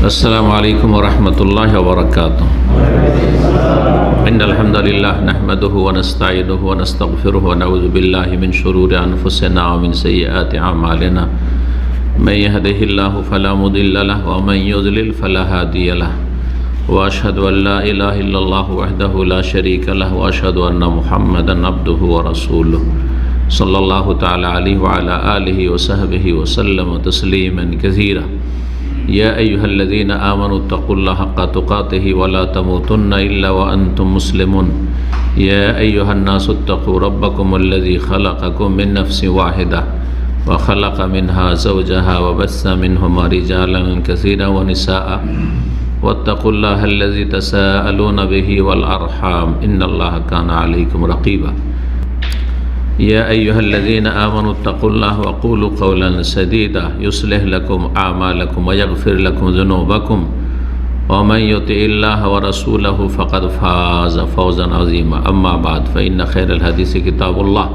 السلام عليكم ورحمة الله وبركاته. إن الحمد لله نحمده ونستعينه ونستغفره ونعوذ بالله من شرور أنفسنا ومن سيئات أعمالنا. من يهده الله فلا مضل له ومن يضلل فلا هادي له. وأشهد أن لا إله إلا الله وحده لا شريك له وأشهد أن محمدا عبده ورسوله صلى الله تعالى عليه وعلى آله وصحبه وسلم تسليما كثيرا. يا أيها الذين آمنوا اتقوا الله حق تقاته ولا تموتن إلا وأنتم مسلمون. يا أيها الناس اتقوا ربكم الذي خلقكم من نفس واحدة وخلق منها زوجها وبث منهما رجالا كثيرا ونساء واتقوا الله الذي تساءلون به والأرحام إن الله كان عليكم رقيبا. يا أيها الذين آمنوا اتقوا الله وقولوا قولا سديدا يصلح لكم أعمالكم ويغفر لكم ذنوبكم ومن يطع الله ورسوله فقد فاز فوزا عظيما. أما بعد فإن خير الحديث كتاب الله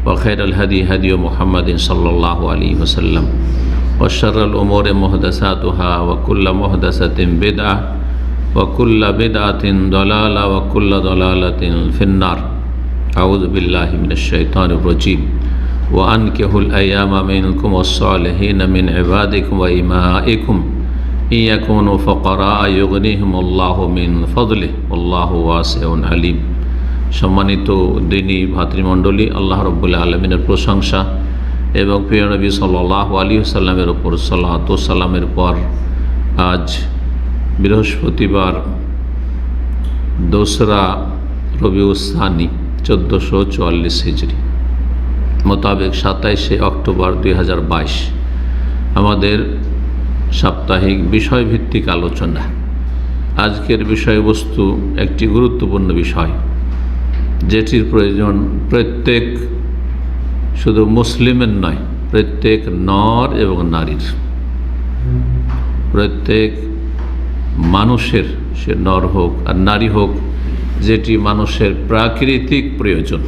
وخير الهدي هدي محمد صلى الله عليه وسلم وشر الأمور محدثاتها وكل محدثة بدعة وكل بدعة ضلالة وكل ضلالة في النار. أعوذ بالله من الشيطان الرجيم. وأنكحوا الأيام منكم والصالحين من عبادكم وإمائكم إن يكونوا فقراء يغنيهم الله من فضله والله واسع عليم. সম্মানিত দিনী ভাতৃমণ্ডলী, আল্লাহ রাব্বুল আলামিনের প্রশংসা এবং প্রিয় নবী সাল্লাল্লাহু আলাইহি ওয়াসাল্লামের উপর সালাত ও সালামের পর আজ বৃহস্পতিবার 2রা রবিউল সানি 1444 হিজরি মোতাবেক 27 অক্টোবর 2022 আমাদের সাপ্তাহিক বিষয়ভিত্তিক আলোচনা। আজকের বিষয়বস্তু একটি গুরুত্বপূর্ণ বিষয়, যেটির প্রয়োজন প্রত্যেক শুধু মুসলিমের নয়, প্রত্যেক নর এবং নারীর, প্রত্যেক মানুষের, সে নর হোক আর নারী হোক, যেটি মানুষের প্রাকৃতিক প্রয়োজন,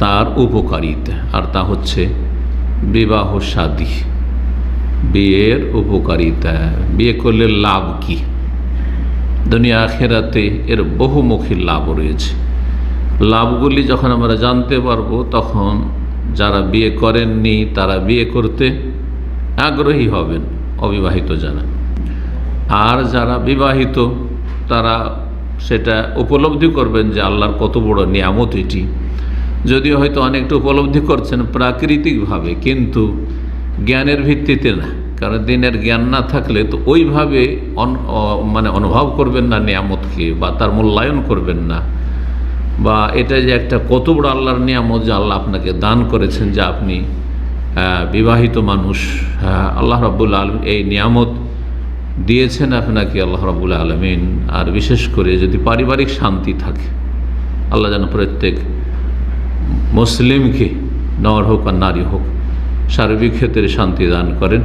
তার উপকারিতা, আর তা হচ্ছে বিবাহ শাদী, বিয়ের উপকারিতা। বিয়ে করলে লাভ কি? দুনিয়া আখিরাতে এর বহুমুখী লাভ রয়েছে। লাভগুলি যখন আমরা জানতে পারবো, তখন যারা বিয়ে করেননি তারা বিয়ে করতে আগ্রহী হবেন, অবিবাহিত যারা। আর যারা বিবাহিত তারা সেটা উপলব্ধি করবেন যে আল্লাহর কত বড় নিয়ামত এটি। যদিও হয়তো অনেকটা উপলব্ধি করছেন প্রাকৃতিকভাবে, কিন্তু জ্ঞানের ভিত্তিতে না। কারণ দিনের জ্ঞান না থাকলে তো ওইভাবে অনুভব করবেন না নিয়ামতকে, বা তার মূল্যায়ন করবেন না, বা এটা যে একটা কত বড় আল্লাহর নিয়ামত যে আল্লাহ আপনাকে দান করেছেন, যে আপনি বিবাহিত মানুষ। আল্লাহ রাব্বুল আলামিন এই নিয়ামত দিয়েছেন আপনাকে, আল্লাহ রাব্বুল আলামিন। আর বিশেষ করে যদি পারিবারিক শান্তি থাকে, আল্লাহ যেন প্রত্যেক মুসলিমকে, নর হোক আর নারী হোক, সার্বিক ক্ষেত্রে শান্তি দান করেন।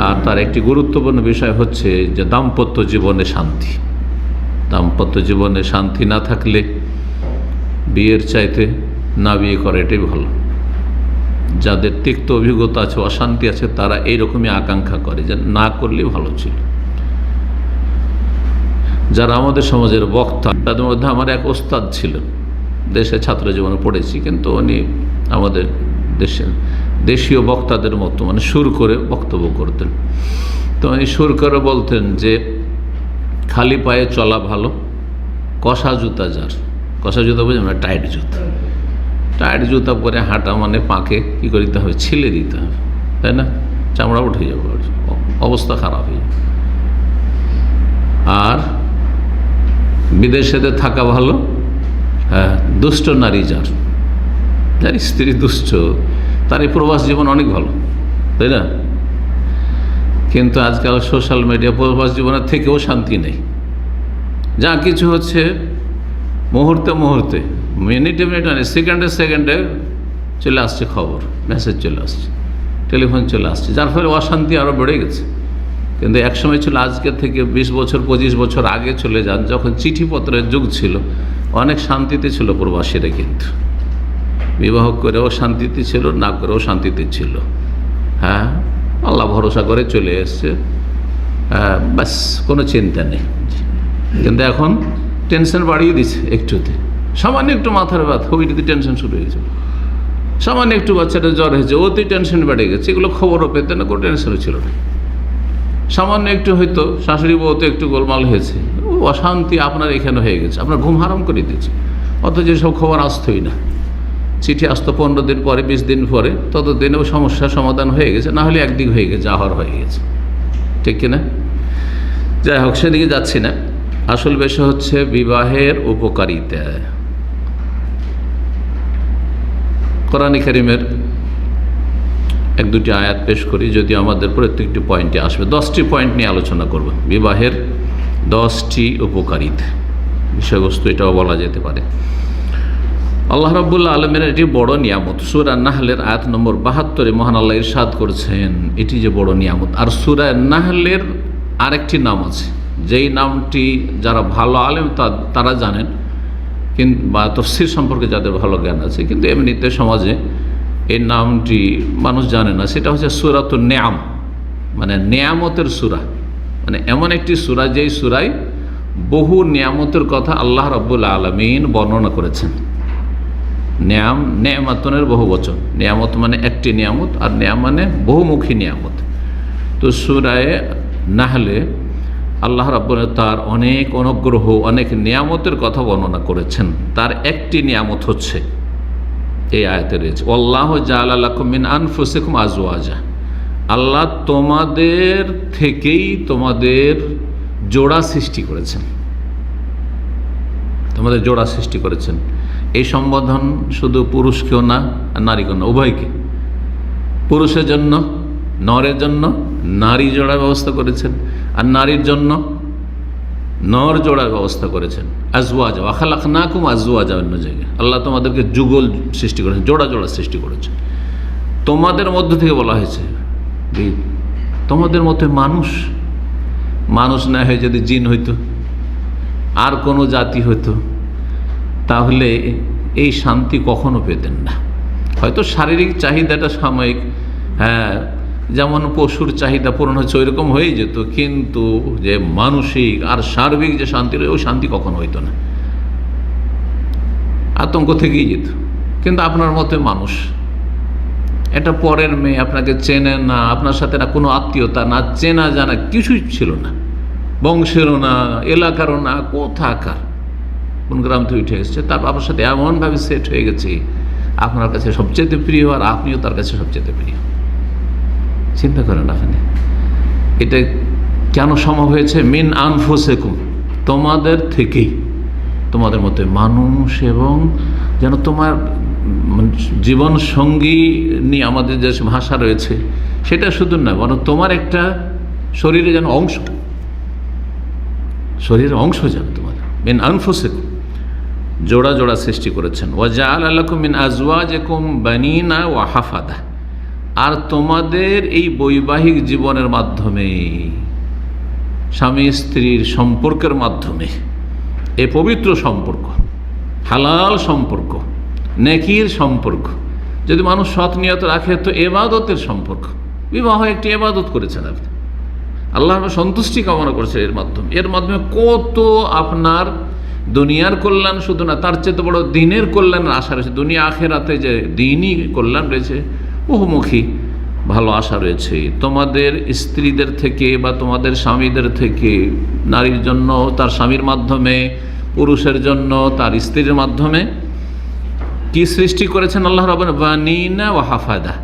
আর তার একটি গুরুত্বপূর্ণ বিষয় হচ্ছে যে দাম্পত্য জীবনে শান্তি। দাম্পত্য জীবনে শান্তি না থাকলে বিয়ের চাইতে না বিয়ে করা এটাই ভালো। যাদের তিক্ত অভিজ্ঞতা আছে, অশান্তি আছে, তারা এইরকমই আকাঙ্ক্ষা করে যে না করলেই ভালো ছিল। যারা আমাদের সমাজের বক্তা, তাদের মধ্যে আমার এক ওস্তাদ ছিলেন, দেশে ছাত্র জীবনে পড়েছি, কিন্তু উনি আমাদের দেশীয় বক্তাদের মতো সুর করে বক্তব্য করতেন। তো উনি সুর করে বলতেন যে খালি পায়ে চলা ভালো, কষা জুতা যার। কষা জুতা বুঝে না, টাইট জুতা। টাইট জুতা পরে হাঁটা মানে পাকে কী করে দিতে হবে, ছিলে দিতে হবে, তাই না? চামড়া উঠে যাবে, অবস্থা খারাপ হয়ে যাবে। আর বিদেশেতে থাকা ভালো, হ্যাঁ, দুষ্ট নারী যার, যার স্ত্রী দুষ্ট, তার এই প্রবাস জীবন অনেক ভালো, তাই না? কিন্তু আজকাল সোশ্যাল মিডিয়া প্রবাস জীবনের থেকেও শান্তি নেই। যা কিছু হচ্ছে মুহূর্তে মুহূর্তে, মিনিটে মিনিটে, সেকেন্ডে সেকেন্ডে চলে আসছে খবর, মেসেজ চলে আসছে, টেলিফোন চলে আসছে, যার ফলে অশান্তি আরও বেড়ে গেছে। কিন্তু একসময় ছিল, আজকে থেকে 20 বছর 25 বছর আগে চলে যান, যখন চিঠিপত্রের যুগ ছিল, অনেক শান্তিতে ছিল প্রবাসীরা। কিন্তু বিবাহ করেও শান্তিতে ছিল, না করেও শান্তিতে ছিল। হ্যাঁ, আল্লাহ ভরসা করে চলে এসছে, ব্যাস কোনো চিন্তা নেই। কিন্তু এখন টেনশন বাড়িয়ে দিচ্ছে একটুতে, সামান্য একটু মাথার ব্যথা ওইটাতে টেনশন শুরু হয়েছে, সামান্য একটু বাচ্চাটা জ্বর হয়েছে ওতে টেনশন বেড়ে গেছে, এগুলো খবরও পেতে না, কোনো টেনশনও ছিল না। সামান্য একটু হয়তো শাশুড়ি বউতে একটু গোলমাল হয়েছে, ও অশান্তি আপনার এখানে হয়ে গেছে, আপনার ঘুম হারাম করে দিয়েছে, অথচ সব খবর আসতোই না। চিঠি আসতো 15 দিন পরে, 20 দিন পরে, ততদিনেও সমস্যার সমাধান হয়ে গেছে, না হলে একদিক হয়ে গেছে, আহর হয়ে গেছে, ঠিক কিনা? যাই হোক, সেদিকে যাচ্ছি না। আসল বিষয় হচ্ছে বিবাহের উপকারিতা। কোরআনে কারীমের 1-2টি আয়াত পেশ করি, যদি আমাদের প্রত্যেকটি পয়েন্টে আসবে। 10টি পয়েন্ট নিয়ে আলোচনা করব, বিবাহের 10টি উপকারিতা, বিষয়বস্তু এটাও বলা যেতে পারে। আল্লাহ রাব্বুল আলামিনের এটি বড় নিয়ামত। সূরা নাহলের আয়াত নম্বর 72-এ মহান আল্লাহ ইরশাদ করেছেন এটি যে বড় নিয়ামত। আর সূরা নাহলের আরেকটি নাম আছে, যেই নামটি যারা ভালো আলেম তারা জানেন, কিন্তু বা তাফসীর সম্পর্কে যাদের ভালো জ্ঞান আছে, কিন্তু এমনিতে সমাজে এই নামটি মানুষ জানে না। সেটা হচ্ছে সূরাতুন নিআম, মানে নিয়ামতের সূরা, মানে এমন একটি সূরা যেই সূরায় বহু নিয়ামতের কথা আল্লাহ রাব্বুল আলামিন বর্ণনা করেছেন। নিয়াম, নেয়ামাতনের বহু বচন। নিয়ামত মানে একটি নিয়ামত, আর নিয়াম মানে বহুমুখী নিয়ামত। তো সূরায়ে নাহলে আল্লাহ রাব্বুল তার অনেক অনুগ্রহ, অনেক নিয়ামতের কথা বর্ণনা করেছেন। তার একটি নিয়ামত হচ্ছে এই আয়াতে রয়েছে, আল্লাহু জাআলা লাকুম মিন আনফুসিকুম আজওয়াজা, আল্লাহ তোমাদের থেকেই তোমাদের জোড়া সৃষ্টি করেছেন, তোমাদের জোড়া সৃষ্টি করেছেন। এই সম্বোধন শুধু পুরুষকেও না, নারীকেও না, উভয়কে। পুরুষের জন্য, নরের জন্য নারী জোড়ার ব্যবস্থা করেছেন, আর নারীর জন্য নর জোড়ার ব্যবস্থা করেছেন। আজওয়াজা, ওয়া খালাকনাকুম আজওয়াজা, অন্য জায়গায় আল্লাহ তোমাদেরকে যুগল সৃষ্টি করেছেন, জোড়া জোড়া সৃষ্টি করেছেন। তোমাদের মধ্য থেকে বলা হয়েছে তোমাদের মধ্যে মানুষ, মানুষ না হয়ে যদি জিন হইতো, আর কোনো জাতি হইতো, তাহলে এই শান্তি কখনো পেতেন না। হয়তো শারীরিক চাহিদাটা সাময়িক, হ্যাঁ, যেমন পশুর চাহিদা পূরণ হচ্ছে ওইরকম হয়ে যেত, কিন্তু যে মানসিক আর সার্বিক যে শান্তি, ওই শান্তি কখনো হইতো না, আতঙ্ক থেকেই যেত। কিন্তু আপনার মতে মানুষ, এটা পরের মেয়ে, আপনাকে চেনে না, আপনার সাথে না কোনো আত্মীয়তা, না চেনা জানা কিছুই ছিল না, বংশেরও না, এলাকারও না, কোথাকার, কোন গ্রাম থেকে উঠে এসেছে, তারপর আপনার সাথে এমনভাবে সেট হয়ে গেছে, আপনার কাছে সবচেয়ে প্রিয়, আর আপনিও তার কাছে সবচেয়ে প্রিয়। চিন্তা করেন আপনি, এটা কেন সম্ভব হয়েছে? মিন আনফুসিকুম, তোমাদের থেকেই, তোমাদের মধ্যে মানুষ, এবং যেন তোমার জীবন সঙ্গী নিয়ে আমাদের যে ভাষা রয়েছে সেটা শুধু না, বরং তোমার একটা শরীরে যেন অংশ, শরীরের অংশ যেন তোমার। মিন আনফুসিকুম, জোড়া জোড়া সৃষ্টি করেছেন। ওয়া জাআলা লাকুম মিন আজওয়াজিকুম বানিনা ওয়া হাফাদা, আর তোমাদের এই বৈবাহিক জীবনের মাধ্যমে, স্বামী স্ত্রীর সম্পর্কের মাধ্যমে, এই পবিত্র সম্পর্ক, হালাল সম্পর্ক, নেকির সম্পর্ক, যদি মানুষ সৎ নিয়ত রাখে তো ইবাদতের সম্পর্ক। বিবাহ একটি ইবাদত করেছেন আপনি, আল্লাহর সন্তুষ্টি কামনা করছে এর মাধ্যমে। এর মাধ্যমে কত আপনার দুনিয়ার কল্যাণ শুধু না, তার চেয়ে বড় দিনের কল্যাণের আশা রয়েছে। দুনিয়া আখেরাতে যে দিনই কল্যাণ রয়েছে, বহুমুখী ভালো আশা রয়েছে। তোমাদের স্ত্রীদের থেকে বা তোমাদের স্বামীদের থেকে, নারীর জন্য তার স্বামীর মাধ্যমে, পুরুষের জন্য তার স্ত্রীর মাধ্যমে কি সৃষ্টি করেছেন আল্লাহ রাব্বুল বানিনা ওয়া হাফাদা,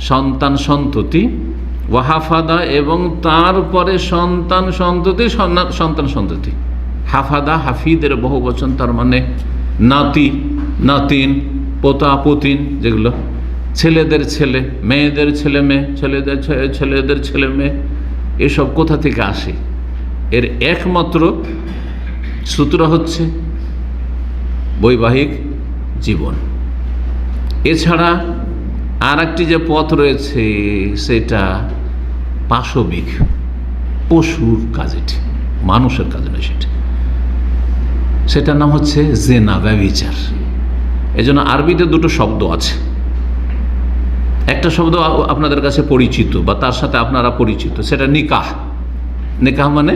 সন্তান সন্ততি, ওয়া হাফাদা, এবং তারপরে সন্তান সন্ততি, সন্তান সন্ততি। হাফাদা হাফিদের বহু বচন, তার মানে নাতি, নাতিন, পোতা পুতিন, যেগুলো ছেলেদের ছেলে, মেয়েদের ছেলে মেয়ে, ছেলেদের ছেলে মেয়ে, এসব কোথা থেকে আসে? এর একমাত্র সূত্র হচ্ছে বৈবাহিক জীবন। এছাড়া আর একটি যে পথ রয়েছে সেটা পাশবিক, পশুর কাজে, মানুষের কাজে নয়, সেটার নাম হচ্ছে জেনা, ব্যভিচার। এজন্য আরবিতে দুটো শব্দ আছে। একটা শব্দ আপনাদের কাছে পরিচিত বা তার সাথে আপনারা পরিচিত, সেটা নিকাহ, নেকাহ মানে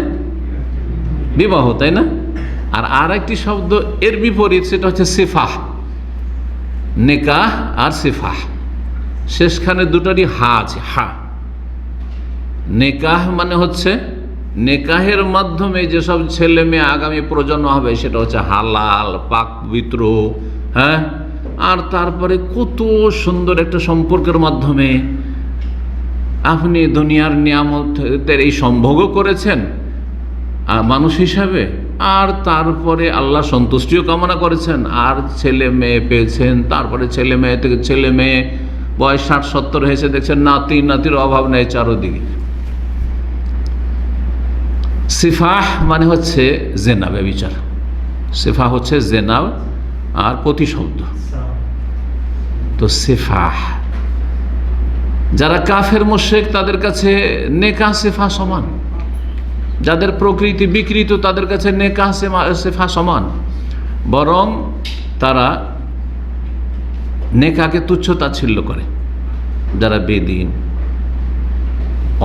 বিবাহ, তাই না? আর একটি শব্দ এর বিপরীত, সেটা হচ্ছে সিফাহ। নেকাহ আর সিফাহ, শেষখানে দুটারই হা আছে, হা। নেকাহ মানে হচ্ছে নেকাহের মাধ্যমে যেসব ছেলে মেয়ে আগামী প্রজন্ম হবে সেটা হচ্ছে হালাল, পাক পবিত্র, হ্যাঁ। আর তারপরে কত সুন্দর একটা সম্পর্কের মাধ্যমে আপনি দুনিয়ার নিয়ামতের এই সম্ভোগও করেছেন মানুষ হিসাবে, আর তারপরে আল্লাহ সন্তুষ্টিও কামনা করেছেন, আর ছেলে মেয়ে পেয়েছেন। তারপরে ছেলে মেয়ে থেকে ছেলে মেয়ে বয়স 60-70 হয়েছে, দেখছেন নাতির অভাব নেই চারোদিকে। সিফাহ মানে হচ্ছে জেনা, ব্যভিচার। সিফাহ হচ্ছে জেনা আর প্রতিশব্দ। তো সিফাহ, যারা কাফের মুশরিক তাদের কাছে নেকাহ সিফাহ সমান, যাদের প্রকৃতি বিকৃত তাদের কাছে নেকাহ সিফাহ সমান, বরং তারা নেকাহকে তুচ্ছ তাচ্ছিল্য করে। যারা বেদিন,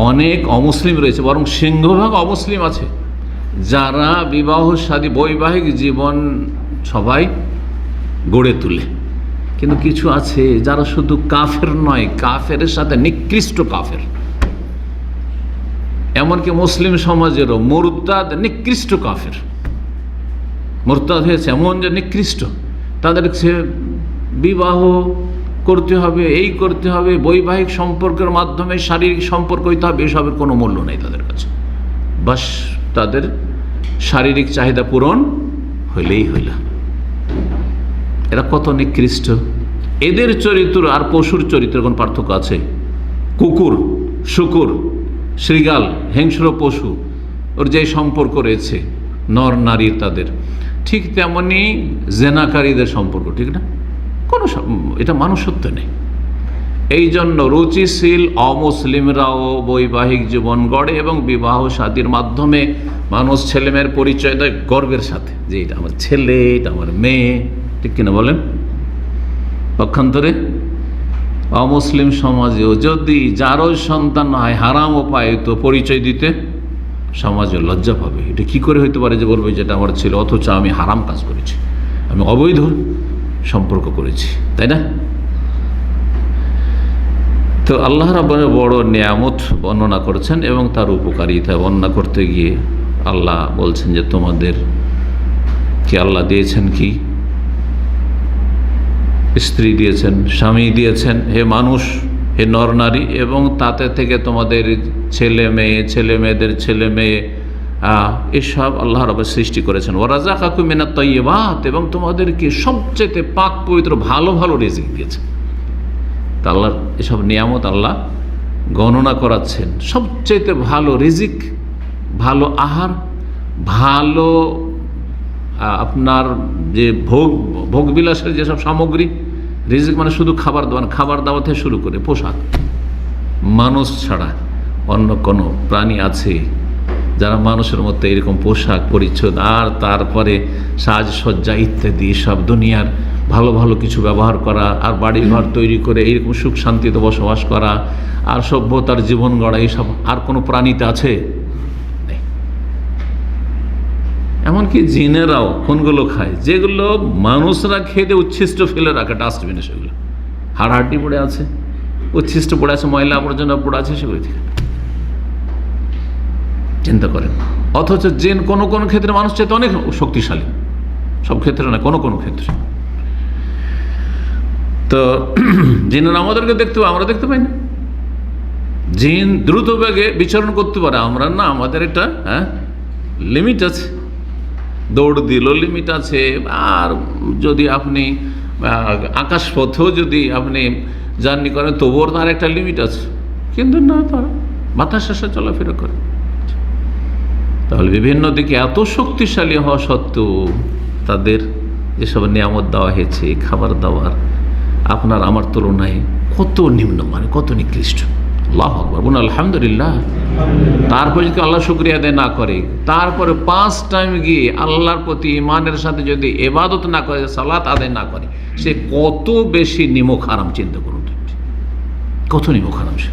অনেক অমুসলিম রয়েছে, বরং সিংহভাগ অমুসলিম আছে, যারা বিবাহ শাদী বৈবাহিক জীবন সবাই গড়ে তোলে। কিন্তু কিছু আছে যারা শুধু কাফের নয়, কাফের সাথে নিকৃষ্ট কাফের। এমনকি মুসলিম সমাজেরও মুরতাদ নিকৃষ্ট কাফের, মুরতাদ হয়েছে এমন যে নিকৃষ্ট। তাদের বিবাহ করতে হবে, এই করতে হবে, বৈবাহিক সম্পর্কের মাধ্যমে শারীরিক সম্পর্ক হইতে হবে, এসবের কোনো মূল্য নেই তাদের কাছে। বাস তাদের শারীরিক চাহিদা পূরণ হইলেই হইল। এরা কত নিকৃষ্ট! এদের চরিত্র আর পশুর চরিত্রের কোন পার্থক্য আছে? কুকুর, শুকুর, শৃগাল, হিংস্র পশু, ওর যে সম্পর্ক রয়েছে নর নারীর, তাদের ঠিক তেমনি জেনাকারীদের সম্পর্ক, ঠিক না? কোনো এটা মানুষত্ব নেই। এই জন্য রুচিশীল অমুসলিমরাও বৈবাহিক জীবন গড়ে এবং বিবাহ শাদীর মাধ্যমে মানুষ ছেলেমেয়ের পরিচয় দেয় গর্বের সাথে, যে এটা আমার ছেলে, এটা আমার মেয়ে, ঠিক কিনা বলেন? পক্ষান্তরে অমুসলিম সমাজেও যদি যারও সন্তান হয় হারাম উপায়ে, তো পরিচয় দিতে সমাজে লজ্জা পাবে। এটা কি করে হইতে পারে যে বলবে যেটা আমার ছেলে, অথচ আমি হারাম কাজ করেছি, আমি অবৈধ সম্পর্ক করেছি, তাই না? তো আল্লাহ রাব্বুল বড় নিয়ামত বর্ণনা করেছেন এবং তার উপকারিতা বর্ণনা করতে গিয়ে আল্লাহ বলছেন যে তোমাদের কি আল্লাহ দিয়েছেন, কি স্ত্রী দিয়েছেন, স্বামী দিয়েছেন, হে মানুষ, হে নর নারী, এবং তাতে থেকে তোমাদের ছেলে মেয়ে, ছেলে মেয়েদের ছেলে মেয়ে, এসব আল্লাহ রাব্বুল সৃষ্টি করেছেন। ওয়ারাযাকাকুম মিনাত তাইয়্যিবাত, এবং তোমাদেরকে সবচেয়ে পাক পবিত্র ভালো ভালো রিজিক দিয়েছেন। তা আল্লাহর এসব নিয়ামত আল্লাহ গণনা করাচ্ছেন। সবচেয়ে ভালো রিজিক, ভালো আহার, ভালো আপনার যে ভোগ বিলাসের যেসব সামগ্রী, রিজিক মানে শুধু খাবার দাবার থেকে শুরু করে পোশাক। মানুষ ছাড়া অন্য কোনো প্রাণী আছে যারা মানুষের মতো এরকম পোশাক পরিচ্ছদ, আর তারপরে সাজসজ্জা ইত্যাদি সব দুনিয়ার ভালো ভালো কিছু ব্যবহার করা, আর বাড়ি ঘর তৈরি করে এইরকম সুখ শান্তিতে বসবাস করা, আর সভ্যতার জীবন গড়া, এইসব আর কোনো প্রাণীতে আছে? নেই। এমনকি জিনেরাও কোনগুলো খায়, যেগুলো মানুষরা খেতে উচ্ছিষ্ট ফেলে রাখে ডাস্টবিনে, সেগুলো হাড়হাড্ডি পড়ে আছে, উচ্ছিষ্ট পড়ে আছে, ময়লা আবর্জনা পড়ে আছে, সেগুলো থেকে চিন্তা করেন। অথচ জিন কোনো কোনো ক্ষেত্রে মানুষ চাইতে অনেক শক্তিশালী, সব ক্ষেত্রে না, কোনো কোনো ক্ষেত্রে। তো জিনেরা আমাদেরকে দেখতে পায়, আমরা দেখতে পাই না। জিন দ্রুত বেগে বিচরণ করতে পারে, আমরা না, আমাদের একটা লিমিট আছে, দৌড় দিল লিমিট আছে। আর যদি আপনি আকাশপথেও যদি আপনি জার্নি করেন তবুও তার একটা লিমিট আছে, কিন্তু না, তারা বাতাসের সাথে চলাফেরা করে। তাহলে বিভিন্ন দিকে এত শক্তিশালী হওয়া সত্ত্বেও তাদের যেসব নিয়ামত দেওয়া হয়েছে, খাবার দাবার আপনার আমার তুলনায় কত নিম্ন, মানে কত নিকৃষ্ট। আল্লাহু আকবার, বলুন আলহামদুলিল্লাহ। তারপরে যদি আল্লাহ শুকরিয়া আদায় না করে, তারপরে 5 টাইম গিয়ে আল্লাহর প্রতি ঈমানের সাথে যদি ইবাদত না করে, সালাত আদায় না করে, সে কত বেশি নিমক হারাম। চিন্তা করুন কত নিমক হারাম সে।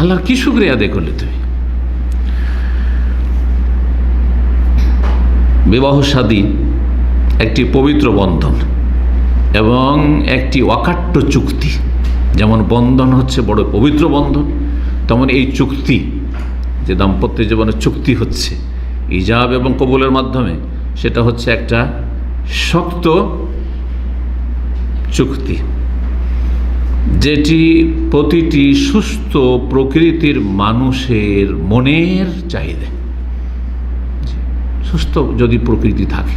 আল্লাহর কি শুকরিয়া আদায় করলে তুমি? বিবাহ শাদী একটি পবিত্র বন্ধন এবং একটি অকাট্য চুক্তি। যেমন বন্ধন হচ্ছে বড় পবিত্র বন্ধন, তেমন এই চুক্তি যে দাম্পত্য জীবনের চুক্তি হচ্ছে ইজাব এবং কবুলের মাধ্যমে, সেটা হচ্ছে একটা শক্ত চুক্তি, যেটি প্রতিটি সুস্থ প্রকৃতির মানুষের মনের চাহিদা। সুস্থ যদি প্রকৃতি থাকে,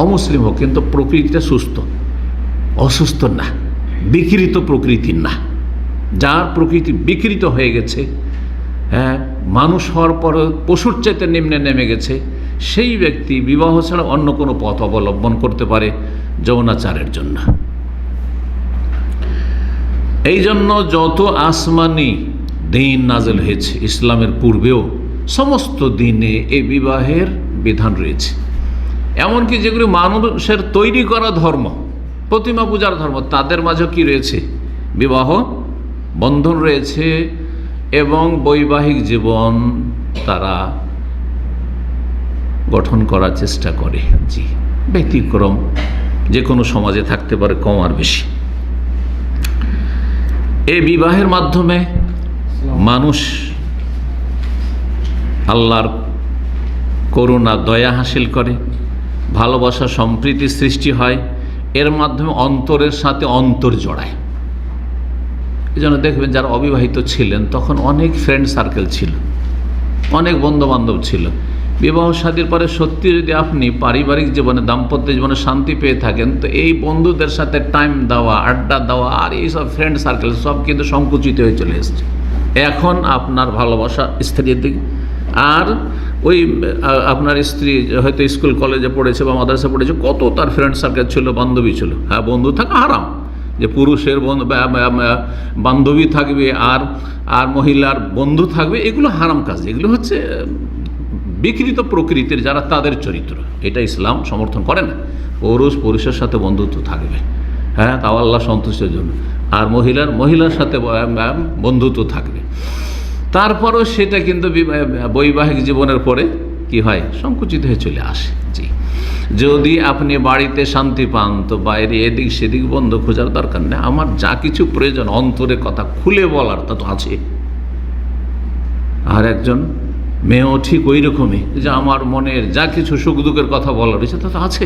অমুসলিম হোক, কিন্তু প্রকৃতিটা সুস্থ, অসুস্থ না, বিকৃত প্রকৃতির না। যার প্রকৃতি বিকৃত হয়ে গেছে, হ্যাঁ, মানুষ হওয়ার পর পশুর চাইতে নিম্নে নেমে গেছে, সেই ব্যক্তি বিবাহ ছাড়া অন্য কোনো পথ অবলম্বন করতে পারে যৌনাচারের জন্য। এই জন্য যত আসমানি দিন নাজেল হয়েছে ইসলামের পূর্বেও, সমস্ত দিনে এই বিবাহের বিধান রয়েছে। এমনকি যেগুলি মানুষের তৈরি করা ধর্ম, প্রতিমা পূজার ধর্ম, তাদের মাঝেও কি রয়েছে? বিবাহ বন্ধন রয়েছে এবং বৈবাহিক জীবন তারা গঠন করার চেষ্টা করে। জি, ব্যতিক্রম যে কোনো সমাজে থাকতে পারে, কম আর বেশি। এই বিবাহের মাধ্যমে মানুষ আল্লাহর করুণা দয়া হাসিল করে, ভালোবাসা সম্প্রীতি সৃষ্টি হয়, এর মাধ্যমে অন্তরের সাথে অন্তর জড়ায়। এই জন্য দেখবেন যারা অবিবাহিত ছিলেন তখন অনেক ফ্রেন্ড সার্কেল ছিল, অনেক বন্ধুবান্ধব ছিল। বিবাহ শাদীর পরে সত্যি যদি আপনি পারিবারিক জীবনে, দাম্পত্য জীবনে শান্তি পেয়ে থাকেন, তো এই বন্ধুদের সাথে টাইম দেওয়া, আড্ডা দেওয়া আর এইসব ফ্রেন্ড সার্কেল সব কিন্তু সংকুচিত হয়ে চলে এসছে। এখন আপনার ভালোবাসা স্ত্রীর দিকে, আর ওই আপনার স্ত্রী হয়তো স্কুল কলেজে পড়েছে বা মাদ্রাসা পড়েছে, কত তার ফ্রেন্ড সার্কেল ছিল, বান্ধবী ছিল। হ্যাঁ, বন্ধু থাকা হারাম, যে পুরুষের বান্ধবী থাকবে আর মহিলার বন্ধু থাকবে, এগুলো হারাম কাজ, এগুলো হচ্ছে বিকৃত প্রকৃতির যারা, তাদের চরিত্র। এটা ইসলাম সমর্থন করে না। পুরুষের সাথে বন্ধুত্ব থাকবে, হ্যাঁ, তাও আল্লাহ সন্তুষ্টের জন্য, আর মহিলার সাথে বন্ধুত্ব থাকবে। তারপরও সেটা কিন্তু বৈবাহিক জীবনের পরে কি হয়? সংকুচিত হয়ে চলে আসে। জি, যদি আপনি বাড়িতে শান্তি পান তো বাইরে এদিক সেদিক বন্ধ খোঁজার দরকার নেই। আমার যা কিছু প্রয়োজন অন্তরের কথা খুলে বলার তা তো আছে। আর একজন মেয়েও ঠিক ওই রকমই, যে আমার মনের যা কিছু সুখ দুঃখের কথা বলার রয়েছে তা তো আছে,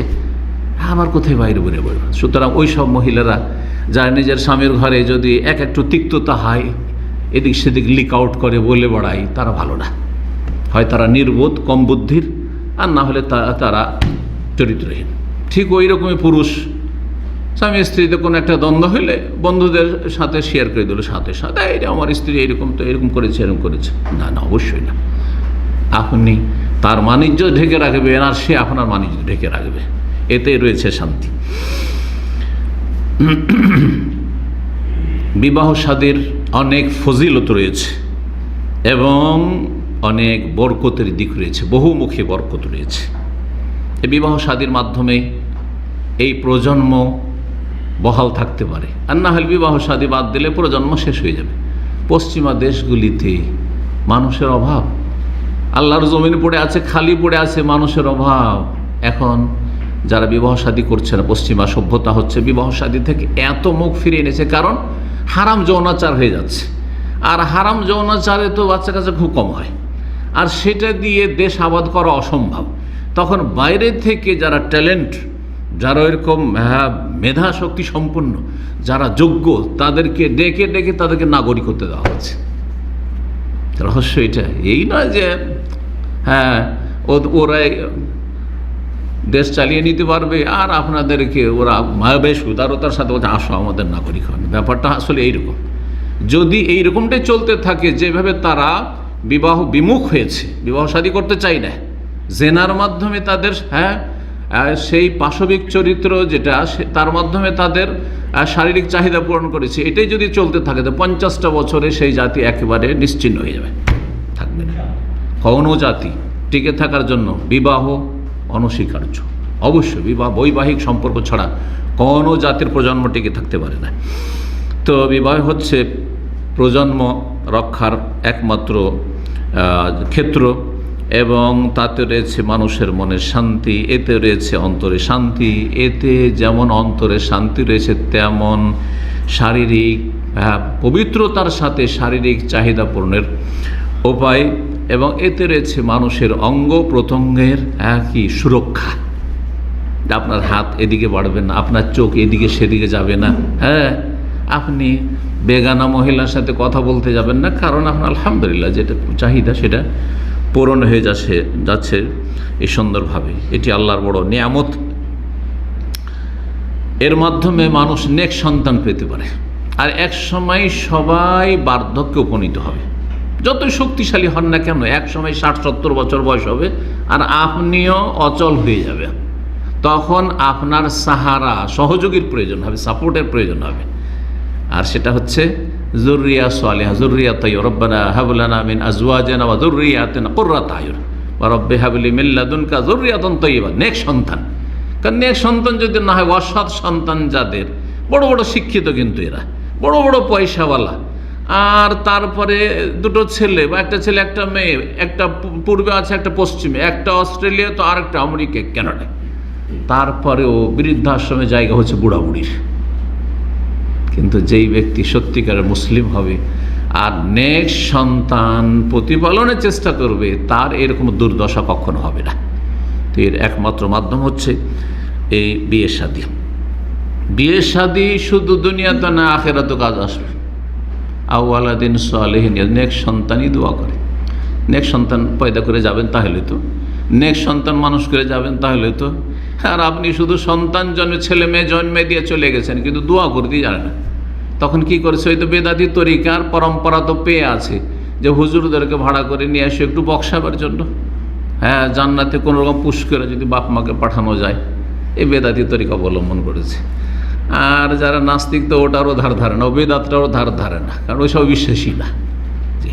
আমার কোথায় বাইরে বেরে বলব। সুতরাং ওই সব মহিলারা যারা নিজের স্বামীর ঘরে যদি একটু তিক্ততা হয়, এদিক সেদিক লিক আউট করে বলে বেড়ায়, তারা ভালো না। হয় তারা নির্বোধ, কম বুদ্ধির, আর না হলে তারা চরিত্রহীন। ঠিক ওই রকমই পুরুষ স্বামী স্ত্রীতে কোনো একটা দ্বন্দ্ব হলে বন্ধুদের সাথে শেয়ার করে দিল, সাথে সাথে এটা আমার স্ত্রী এরকম, তো এরকম করেছে, এরকম করেছে। না না, অবশ্যই না। আপনি তার বাণিজ্য ঢেকে রাখবেন আর সে আপনার বাণিজ্য ঢেকে রাখবে, এতে রয়েছে শান্তি। বিবাহ শাদীর অনেক ফজিলত রয়েছে এবং অনেক বরকতের দিক রয়েছে, বহুমুখী বরকত রয়েছে। এই বিবাহ শাদীর মাধ্যমে এই প্রজন্ম বহাল থাকতে পারে, আর না হলে বিবাহ শাদী বাদ দিলে প্রজন্ম শেষ হয়ে যাবে। পশ্চিমা দেশগুলিতে মানুষের অভাব, আল্লাহর জমিন পড়ে আছে, খালি পড়ে আছে, মানুষের অভাব। এখন যারা বিবাহ শাদী করছে না, পশ্চিমা সভ্যতা হচ্ছে বিবাহ শাদী থেকে এত মুখ ফিরিয়ে এনেছে, কারণ হারাম যৌনাচার হয়ে যাচ্ছে। আর হারাম যৌনাচারে তো বাচ্চা কাচ্চা খুব কম হয়, আর সেটা দিয়ে দেশ আবাদ করা অসম্ভব। তখন বাইরে থেকে যারা ট্যালেন্ট, যারা এরকম মেধা শক্তি সম্পন্ন, যারা যোগ্য, তাদেরকে ডেকে ডেকে তাদেরকে নাগরিকত্ব দেওয়া হচ্ছে। রহস্য এটা এই নয় যে হ্যাঁ ওরাই দেশ চালিয়ে নিতে পারবে আর আপনাদেরকে ওরা বেশ উদারতার সাথে বলছে আসো আমাদের নাগরিক হন। ব্যাপারটা আসলে এইরকম। যদি এইরকমটাই চলতে থাকে, যেভাবে তারা বিবাহ বিমুখ হয়েছে, বিবাহ শাদী করতে চাই না, জেনার মাধ্যমে তাদের সেই পাশবিক চরিত্র যেটা, তার মাধ্যমে তাদের শারীরিক চাহিদা পূরণ করেছে, এটাই যদি চলতে থাকে তো 50টা বছরে সেই জাতি একেবারে নিশ্চিহ্ন হয়ে যাবে, থাকবে না। কোনো জাতি টিকে থাকার জন্য বিবাহ অনস্বীকার্য। অবশ্যই বিবাহ, বৈবাহিক সম্পর্ক ছাড়া কোনো জাতির প্রজন্ম টিকে থাকতে পারে না। তো বিবাহ হচ্ছে প্রজন্ম রক্ষার একমাত্র ক্ষেত্র, এবং তাতে রয়েছে মানুষের মনে শান্তি, এতে রয়েছে অন্তরে শান্তি। এতে যেমন অন্তরে শান্তি রয়েছে, তেমন শারীরিক পবিত্রতার সাথে শারীরিক চাহিদা পূরণের উপায়, এবং এতে রয়েছে মানুষের অঙ্গ প্রত্যঙ্গের কি সুরক্ষা। আপনার হাত এদিকে বাড়বে না, আপনার চোখ এদিকে সেদিকে যাবে না, আপনি বেগানা মহিলার সাথে কথা বলতে যাবেন না, কারণ আপনার আলহামদুলিল্লাহ যেটা চাহিদা সেটা পূরণ হয়ে যাচ্ছে এই সুন্দরভাবে। এটি আল্লাহর বড় নিয়ামত। এর মাধ্যমে মানুষ নেক সন্তান পেতে পারে। আর এক সময় সবাই বার্ধক্যে উপনীত হবে, যতই শক্তিশালী হন না কেন, এক সময় 60-70 বছর বয়স হবে আর আপনিও অচল হয়ে যাবে। তখন আপনার সাহারা, সহযোগীর প্রয়োজন হবে, সাপোর্টের প্রয়োজন হবে। আর সেটা হচ্ছে যুররিয়া সালিহা, যুররিয়া তাইয়্যিবা, রব্বানা হাব লানা মিন আজওয়াজিনা ওয়া যুররিয়াতিনা কুররাতা আয়ুন ওয়া রব্বি হাব লি মিন লাদুনকা যুররিয়াতান তাইয়্যিবা। নেক সন্তান, কারণ নেক সন্তান যদি না হয়, অসৎ সন্তান যাদের, বড় বড় শিক্ষিত কিন্তু এরা, বড় বড় পয়সাওয়ালা, আর তারপরে দুটো ছেলে বা একটা ছেলে একটা মেয়ে, একটা পূর্বে আছে একটা পশ্চিমে, একটা অস্ট্রেলিয়া তো আর একটা আমেরিকা কানাডায়, তারপরেও বৃদ্ধাশ্রমে জায়গা হচ্ছে বুড়াবুড়ির। কিন্তু যেই ব্যক্তি সত্যিকারের মুসলিম হবে আর নেক সন্তান প্রতিপালনের চেষ্টা করবে, তার এরকম দুর্দশা কখনো হবে না। তো এর একমাত্র মাধ্যম হচ্ছে এই বিয়ে শাদী। বিয়ে শাদী শুধু দুনিয়াতে না, আখেরাতেও কাজ আসবে। আওয়ালাদিন সালেহিন, নেক সন্তানই দোয়া করে। নেক সন্তান পয়দা করে যাবেন তাহলে তো, নেক সন্তান মানুষ করে যাবেন তাহলে তো। আর আপনি শুধু সন্তান জন্মে, ছেলে মেয়ে জন্মে দিয়ে চলে গেছেন, কিন্তু দোয়া করতেই জানে না। তখন কি করেছে? ওই তো বেদাতি তরিকার পরম্পরা তো পেয়ে আছে যে হুজুরদেরকে ভাড়া করে নিয়ে আসে একটু বক্সাবার জন্য। জান্নাতে কোনো রকম পুশ করে যদি বাপ মাকে পাঠানো যায়, এই বেদাতি তরিকা অবলম্বন করেছে। আর যারা নাস্তিক তো ওটারও ধার ধারে না, বেদাতটারও ধার ধারে না, কারণ ওইসব বিশ্বাসী না। জি,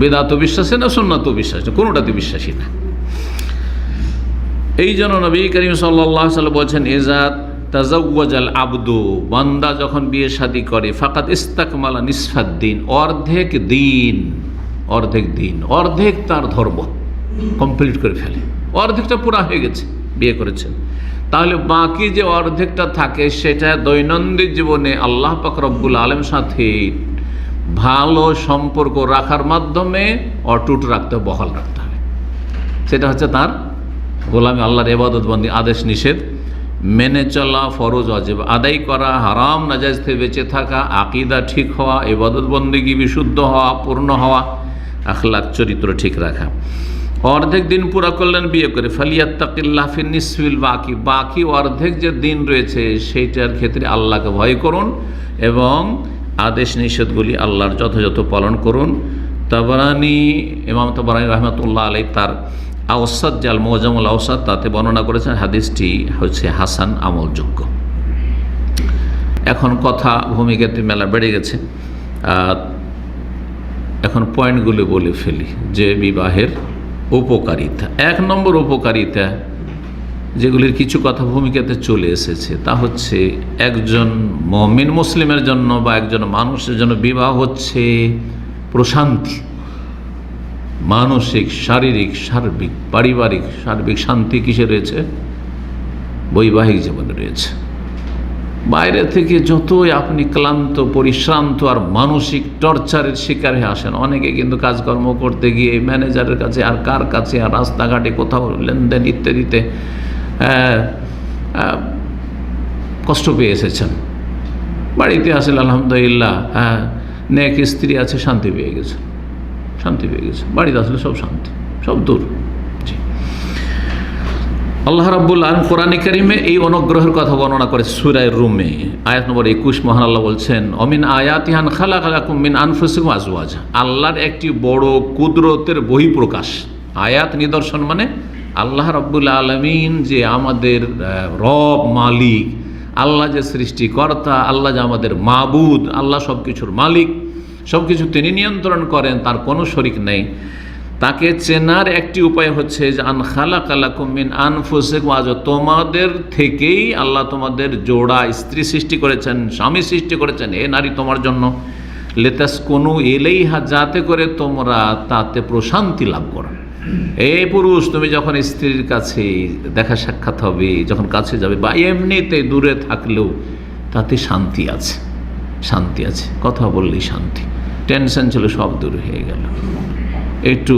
বেদাতও বিশ্বাসী না, সুন্নাতও বিশ্বাসী না, কোনোটাতে বিশ্বাসী না। এই জন্য নবী করিম সাল্লাল্লাহু আলাইহি ওয়াসাল্লাম বলছেন, ইজা তাজাওয়াজাল আবদু, বান্দা যখন বিয়ে শাদী করে, ফাকাত ইস্তাকমালা নিসফাদ্দিন, অর্ধেক দিন, অর্ধেক তার ধর্ম কমপ্লিট করে ফেলে, অর্ধেকটা পুরা হয়ে গেছে, বিয়ে করেছেন। তাহলে বাকি যে অর্ধেকটা থাকে, সেটা দৈনন্দিন জীবনে আল্লাহ পাক রব্বুল আলামিনের সাথে ভালো সম্পর্ক রাখার মাধ্যমে অটুট রাখতে, বহাল রাখতে হবে। সেটা হচ্ছে তার গোলামি, আল্লাহর ইবাদত বন্দি, আদেশ নিষেধ মেনে চলা, ফরজ ওয়াজিব আদায় করা, হারাম নাজায়েজ থেকে বেঁচে থাকা, আকীদা ঠিক হওয়া, ইবাদত বন্দেগী বিশুদ্ধ হওয়া, পূর্ণ হওয়া, আখলাক চরিত্র ঠিক রাখা। অর্ধেক দিন পুরা করলেন বিয়ে করে, ফালিয়াত্তাকিল্লাহ ফি নিসফিল বাকি, বাকি অর্ধেক যে দিন রয়েছে সেইটার ক্ষেত্রে আল্লাহকে ভয় করুন এবং আদেশ নিষেধগুলি আল্লাহর যথাযথ পালন করুন। তাবরানি, ইমাম তাবরানি রাহমাতুল্লাহ আলাইহি তার আওসাত, জাল মুআজামুল আওসাত, তাতে বর্ণনা করেছেন হাদিসটি হচ্ছে হাসান, আমলযোগ্য। এখন কথা ভূমিকাতে মেলা বেড়ে গেছে, এখন পয়েন্টগুলি বলে ফেলি যে বিবাহের উপকারিতা। 1 নম্বর উপকারিতা, যেগুলির কিছু কথা ভূমিকাতে চলে এসেছে, তা হচ্ছে একজন মুমিন মুসলিমের জন্য বা একজন মানুষের জন্য বিবাহ হচ্ছে প্রশান্তি, মানসিক, শারীরিক, সার্বিক, পারিবারিক সার্বিক শান্তি কিসে রয়েছে? বৈবাহিক জীবনে রয়েছে। বাইরে থেকে যতই আপনি ক্লান্ত, পরিশ্রান্ত আর মানসিক টর্চারের শিকার হয়ে আসেন, অনেকে কিন্তু কাজকর্ম করতে গিয়ে ম্যানেজারের কাছে আর কার কাছে আর রাস্তাঘাটে কোথাও লেনদেন ইত্যাদিতে কষ্ট পেয়ে এসেছেন। বাড়িতে আসেন আলহামদুলিল্লাহ, নেক স্ত্রী আছে, শান্তি পেয়ে গেছে, বাড়িতে আসলে সব শান্তি, সব দূর। আল্লাহ রাব্বুল আলামিন কোরআনে কারিমে এই অনুগ্রহের কথা বর্ণনা করে সূরা রুমে আয়াত নম্বর 21। মহান আল্লাহ বলছেন, অমিন আয়াতিহান খালাকালাকুম মিন আনফুসিকুম আজওয়াজা, আল্লাহর একটি বড় কুদরতের বহিঃপ্রকাশ। আয়াত, নিদর্শন মানে আল্লাহ রাব্বুল আলামিন যে আমাদের রব, মালিক, আল্লাহ যে সৃষ্টিকর্তা, আল্লাহ যে আমাদের মাবুদ, আল্লাহ সব কিছুর মালিক, সব কিছু তিনি নিয়ন্ত্রণ করেন, তার কোনো শরিক নেই। তাকে চেনার একটি উপায় হচ্ছে যে আন খালাকালাকুম মিন আনফুসিকুম আজওয়াজা, তোমাদের থেকেই আল্লাহ তোমাদের জোড়া স্ত্রী সৃষ্টি করেছেন, স্বামী সৃষ্টি করেছেন, এ নারী তোমার জন্য, লিতাসকুনু ইলাইহা, যাতে করে তোমরা তাতে প্রশান্তি লাভ করো। এই পুরুষ, তুমি যখন স্ত্রীর কাছে দেখা সাক্ষাৎ হবে, যখন কাছে যাবে বা এমনিতে দূরে থাকলেও তাতে শান্তি আছে, শান্তি আছে। কথা বললেই শান্তি, টেনশন ছিল সব দূর হয়ে গেল, একটু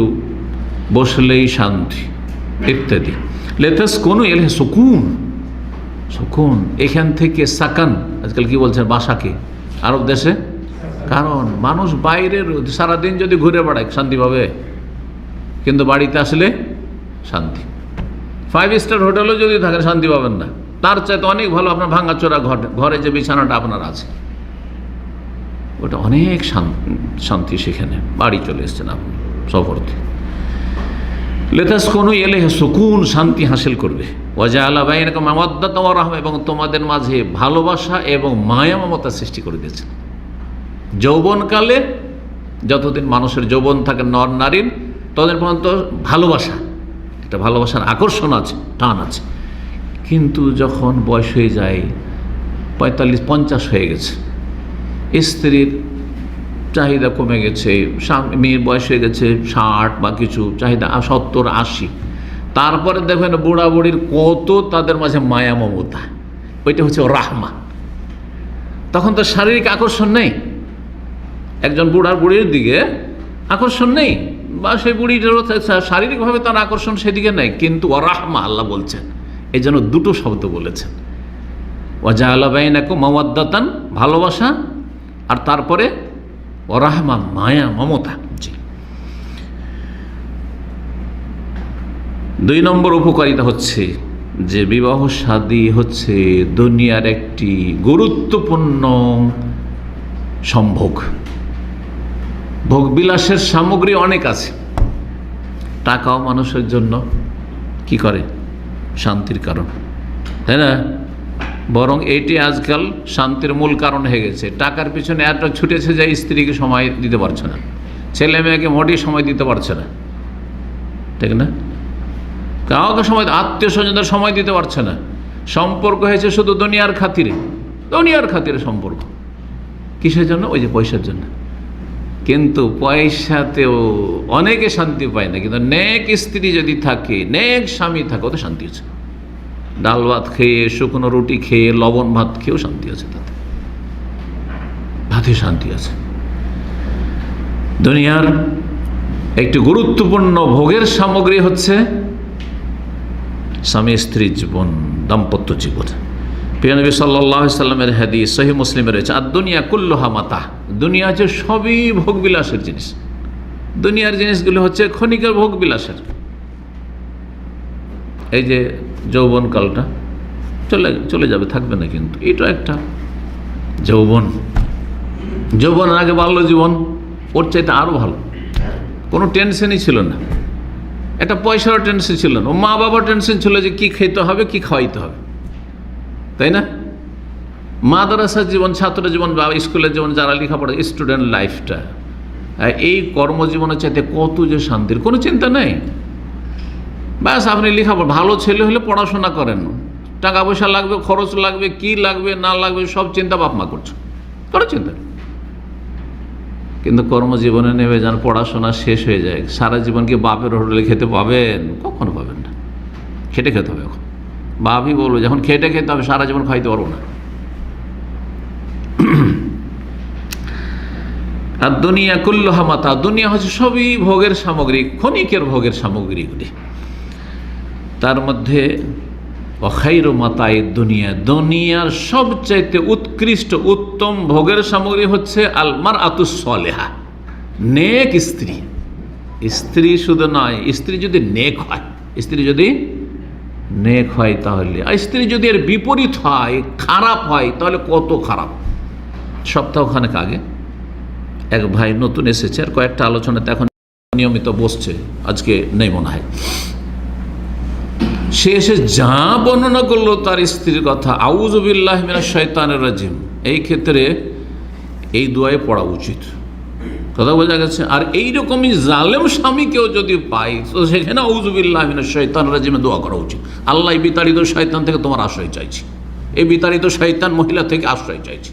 বসলেই শান্তি ইত্যাদি। লেতাস কোনো এলে সুকুন, সুকুন এখান থেকে সাকান, আজকাল কি বলছেন বাসাকে আরব দেশে। কারণ মানুষ বাইরের সারাদিন যদি ঘুরে বেড়ায় শান্তি পাবে, কিন্তু বাড়িতে আসলে শান্তি। 5 স্টার হোটেলেও যদি থাকেন শান্তি পাবেন না, তার চাইতে অনেক ভালো আপনার ভাঙাচোরা ঘরে যে বিছানাটা আপনার আছে ওটা অনেক শান্তি। সেখানে বাড়ি চলে এসছেন আপনি সফরতে। লেতাস কোনো এলে সুকুন, শান্তি হাসিল করবে। ওয়াজআলা বাইনাকুম মাওয়াদ্দাতাও ওয়া রাহমা, এবং তোমাদের মাঝে ভালোবাসা এবং মায়া মমতা সৃষ্টি করে দিয়েছেন। যৌবনকালে যতদিন মানুষের যৌবন থাকে নর নারীর, ততদিন পর্যন্ত ভালোবাসা, একটা ভালোবাসার আকর্ষণ আছে, টান আছে। কিন্তু যখন বয়স হয়ে যায় 45-50 হয়ে গেছে, স্ত্রীর চাহিদা কমে গেছে, মেয়ের বয়স হয়ে গেছে 60 বা কিছু, চাহিদা 70-80, তারপরে দেখবেন বুড়া বুড়ির কত তাদের মাঝে মায়া মমতা, ওইটা হচ্ছে রাহমা। তখন তো শারীরিক আকর্ষণ নেই, একজন বুড়ার বুড়ির দিকে আকর্ষণ নেই, বা সেই বুড়িটারও শারীরিকভাবে তার আকর্ষণ সেদিকে নেই, কিন্তু রাহমা আল্লাহ বলছেন, এই জন্য দুটো শব্দ বলেছেন। ওয়াজআলা বাইনাকুম মাওয়াদ্দাতান, ভালোবাসা, আর তারপরে রাহমা, মায়া মমতা। জি, 2 নম্বর উপকারিতা হচ্ছে যে বিবাহ শাদী হচ্ছে দুনিয়ার একটি গুরুত্বপূর্ণ সম্ভোগ। ভোগবিলাসের সামগ্রী অনেক আছে, টাকাও মানুষের জন্য কি করে শান্তির কারণ, তাই না? বরং এটি আজকাল শান্তির মূল কারণ হয়ে গেছে। টাকার পিছনে এত ছুটেছে যে স্ত্রীকে সময় দিতে পারছে না, ছেলে মেয়েকে মোটেই সময় দিতে পারছে না, ঠিক না? কাউকে সময়, আত্মীয় স্বজনদের সময় দিতে পারছে না। সম্পর্ক হয়েছে শুধু দুনিয়ার খাতিরে, দুনিয়ার খাতিরে সম্পর্ক। কিসের জন্য? ওই যে পয়সার জন্য। কিন্তু পয়সাতেও অনেকে শান্তি পায় না, কিন্তু নেক স্ত্রী যদি থাকে, নেক স্বামী থাকে, ওতে শান্তি আছে। ডাল ভাত খেয়ে, শুকনো রুটি খেয়ে, লবণ ভাত খেয়েও শান্তি আছে, তাতে ভাতে শান্তি আছে। দুনিয়ার একটি গুরুত্বপূর্ণ ভোগের সামগ্রী হচ্ছে স্বামী স্ত্রীর জীবন, দাম্পত্য জীবন। প্রিয় নবী সাল্লাল্লাহু আলাইহি সাল্লামের হাদিস সহিহ মুসলিমে রয়েছে, আর দুনিয়া কুল্লুহা মাতা, দুনিয়া হচ্ছে সবই ভোগবিলাসের জিনিস। দুনিয়ার জিনিসগুলো হচ্ছে ক্ষণিকের ভোগবিলাসের। এই যে যৌবনকালটা চলে যাবে, থাকবে না, কিন্তু এটা একটা যৌবনের আগে বাল্য জীবন, ওর চাইতে আরও ভালো, কোনো টেনশনই ছিল না, একটা পয়সারও টেনশন ছিল না, ও মা বাবার টেনশন ছিল যে কী খেতে হবে, কি খাওয়াইতে হবে, তাই না? মাদ্রাসার জীবন, ছাত্র জীবন বা স্কুলের জীবন, যারা লেখাপড়া, স্টুডেন্ট লাইফটা, এই কর্মজীবনের চাইতে কত যে শান্তির, কোনো চিন্তা নেই। ব্যাস আপনি লেখাপড়া, ভালো ছেলে হলে পড়াশোনা করেন, টাকা পয়সা লাগবে, খরচ লাগবে, কি লাগবে না লাগবে সব চিন্তা বাপ মা করছো, কোনো চিন্তা নেই। কিন্তু কর্মজীবনে নেমে যান, পড়াশোনা শেষ হয়ে যায়, সারা জীবন কি বাপের হোটেলে খেতে পাবেন? কখনো পাবেন না। খেটে খেতে হবে। এখন বাপই বলবো, যখন খেটে খেতে হবে, সারা জীবন খাইতে পারবো না। আর দুনিয়া কুল্লুহা মাতা, দুনিয়া হচ্ছে সবই ভোগের সামগ্রী, ক্ষণিকের ভোগের সামগ্রীগুলি। তার মধ্যে অখাইরু মাতাই দুনিয়া, দুনিয়ার সবচাইতে উৎকৃষ্ট উত্তম ভোগের সামগ্রী হচ্ছে আল মারআতুস সালেহা, নেক স্ত্রী। স্ত্রী শুধু নয়, স্ত্রী যদি নেক হয়, স্ত্রী যদি নেক হয় তাহলে, আর স্ত্রী যদি এর বিপরীত হয়, খারাপ হয়, তাহলে কত খারাপ। সপ্তাহখানেক আগে এক ভাই নতুন এসেছে, আর কয়েকটা আলোচনাতে এখন নিয়মিত বসছে, আজকে নেই মনে হয়। সে এসে যা বর্ণনা করলো তার স্ত্রীর কথা, আউযু বিল্লাহি মিনাশ শাইতানির রাজিম, এই ক্ষেত্রে এই দোয়ায় পড়া উচিত, কথা বোঝা গেছে। আর এইরকমই জালেম স্বামীকেও যদি পাই, তো সেখানে আউযু বিল্লাহি মিনাশ শাইতানির রাজিমে দোয়া করা উচিত। আল্লাহ, এই বিতাড়িত শয়তান থেকে তোমার আশ্রয় চাইছি, এই বিতাড়িত শয়তান মহিলা থেকে আশ্রয় চাইছি।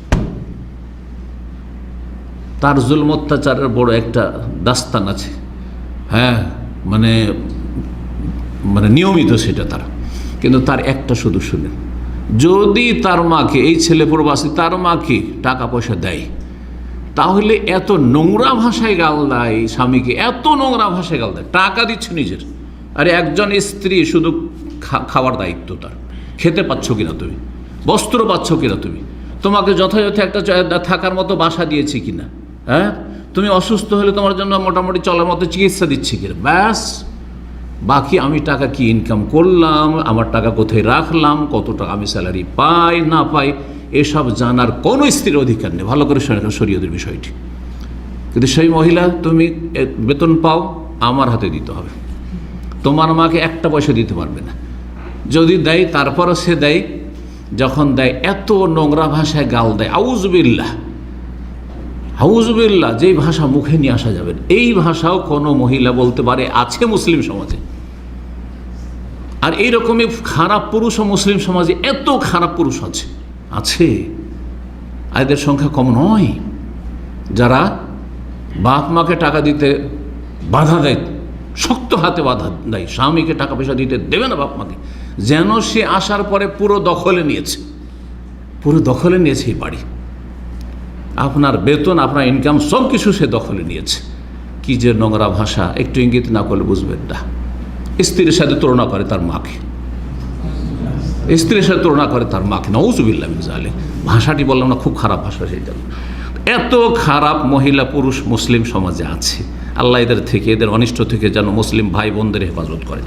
তার জুলম অত্যাচারের বড় একটা দাস্তান আছে, হ্যাঁ, মানে মানে নিয়মিত সেটা তার, কিন্তু তার একটা শুধু শুনেন, যদি তার মাকে, এই ছেলে প্রবাসী তার মাকে টাকা পয়সা দেয়, তাহলে এত নোংরা ভাষায় গাল দেয় স্বামীকে, এত নোংরা ভাষায় গাল দেয়, টাকা দিচ্ছে নিজের। আরে একজন স্ত্রী শুধু খাওয়ার দায়িত্ব তার, খেতে পাচ্ছ কিনা তুমি, বস্ত্র পাচ্ছ কিনা তুমি, তোমাকে যথাযথ একটা থাকার মতো বাসা দিয়েছি কিনা, হ্যাঁ, তুমি অসুস্থ হলে তোমার জন্য মোটামুটি চলার মতো চিকিৎসা দিচ্ছি কিনা, ব্যাস। বাকি আমি টাকা কি ইনকাম করলাম, আমার টাকা কোথায় রাখলাম, কত টাকা আমি স্যালারি পাই না পাই, এসব জানার কোনো স্ত্রীর অধিকার নেই। ভালো করে শরীয়তের বিষয়টি। কিন্তু সেই মহিলা, তুমি বেতন পাও, আমার হাতে দিতে হবে, তোমার মাকে একটা পয়সা দিতে পারবে না। যদি দেয় তারপরও সে দেয়, যখন দেয় এত নোংরা ভাষায় গাল দেয়, আউযুবিল্লাহ আউযুবিল্লাহ, যেই ভাষা মুখে নিয়ে আসা যাবে, এই ভাষাও কোনো মহিলা বলতে পারে আছে মুসলিম সমাজে। আর এইরকমই খারাপ পুরুষও মুসলিম সমাজে এত খারাপ পুরুষ আছে, এদের সংখ্যা কম নয়, যারা বাপ মাকে টাকা দিতে বাধা দেয়, শক্ত হাতে বাধা দেয়, স্বামীকে টাকা পয়সা দিতে দেবে না বাপ মাকে, যেন সে আসার পরে পুরো দখলে নিয়েছে এই বাড়ি, আপনার বেতন, আপনার ইনকাম সব কিছু সে দখলে নিয়েছে। কি যে নোংরা ভাষা, একটু ইঙ্গিত না করলে বুঝবেন না। স্ত্রীর সাথে তুলনা করে তার মাকে, নাউযুবিল্লাহ মিন যালিক। ভাষাটি বললাম না, খুব খারাপ ভাষা সেটা। এত খারাপ মহিলা পুরুষ মুসলিম সমাজে আছে। আল্লাহ এদের থেকে, এদের অনিষ্ট থেকে যেন মুসলিম ভাই বোনদের হেফাজত করে।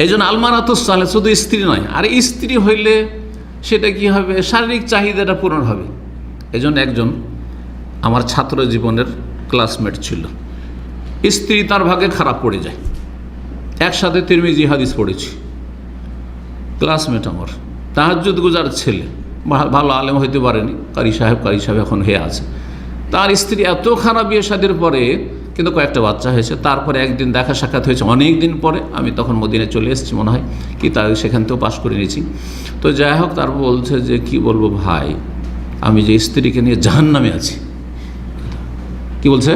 এই জন্য আলমারাতুস সালেহ শুধু স্ত্রী নয়, আর স্ত্রী হইলে সেটা কি হবে, শারীরিক চাহিদাটা পূরণ হবে। এই জন্য একজন আমার ছাত্র জীবনের ক্লাসমেট ছিল, স্ত্রী তার ভাগে খারাপ পড়ে যায়, একসাথে তিরমিজি হাদিস পড়েছি, ক্লাসমেট আমার, তাহাজ্জুদ গুজার ছেলে, ভালো আলেম হইতে পারেনি, কারি সাহেব এখন হয়ে আছে। তার স্ত্রী এত খারাপ, বিয়ে শাদীর পরে কিন্তু কয়েকটা বাচ্চা হয়েছে। তারপরে একদিন দেখা সাক্ষাৎ হয়েছে অনেক দিন পরে, আমি তখন মদিনায় চলে এসেছি মনে হয়, কি তার সেখান থেকেও পাশ করে নিয়েছি। তো যাই হোক, তারপর বলছে যে কি বলবো ভাই, আমি যে স্ত্রীকে নিয়ে জাহান্নামে আছি। কি বলছে?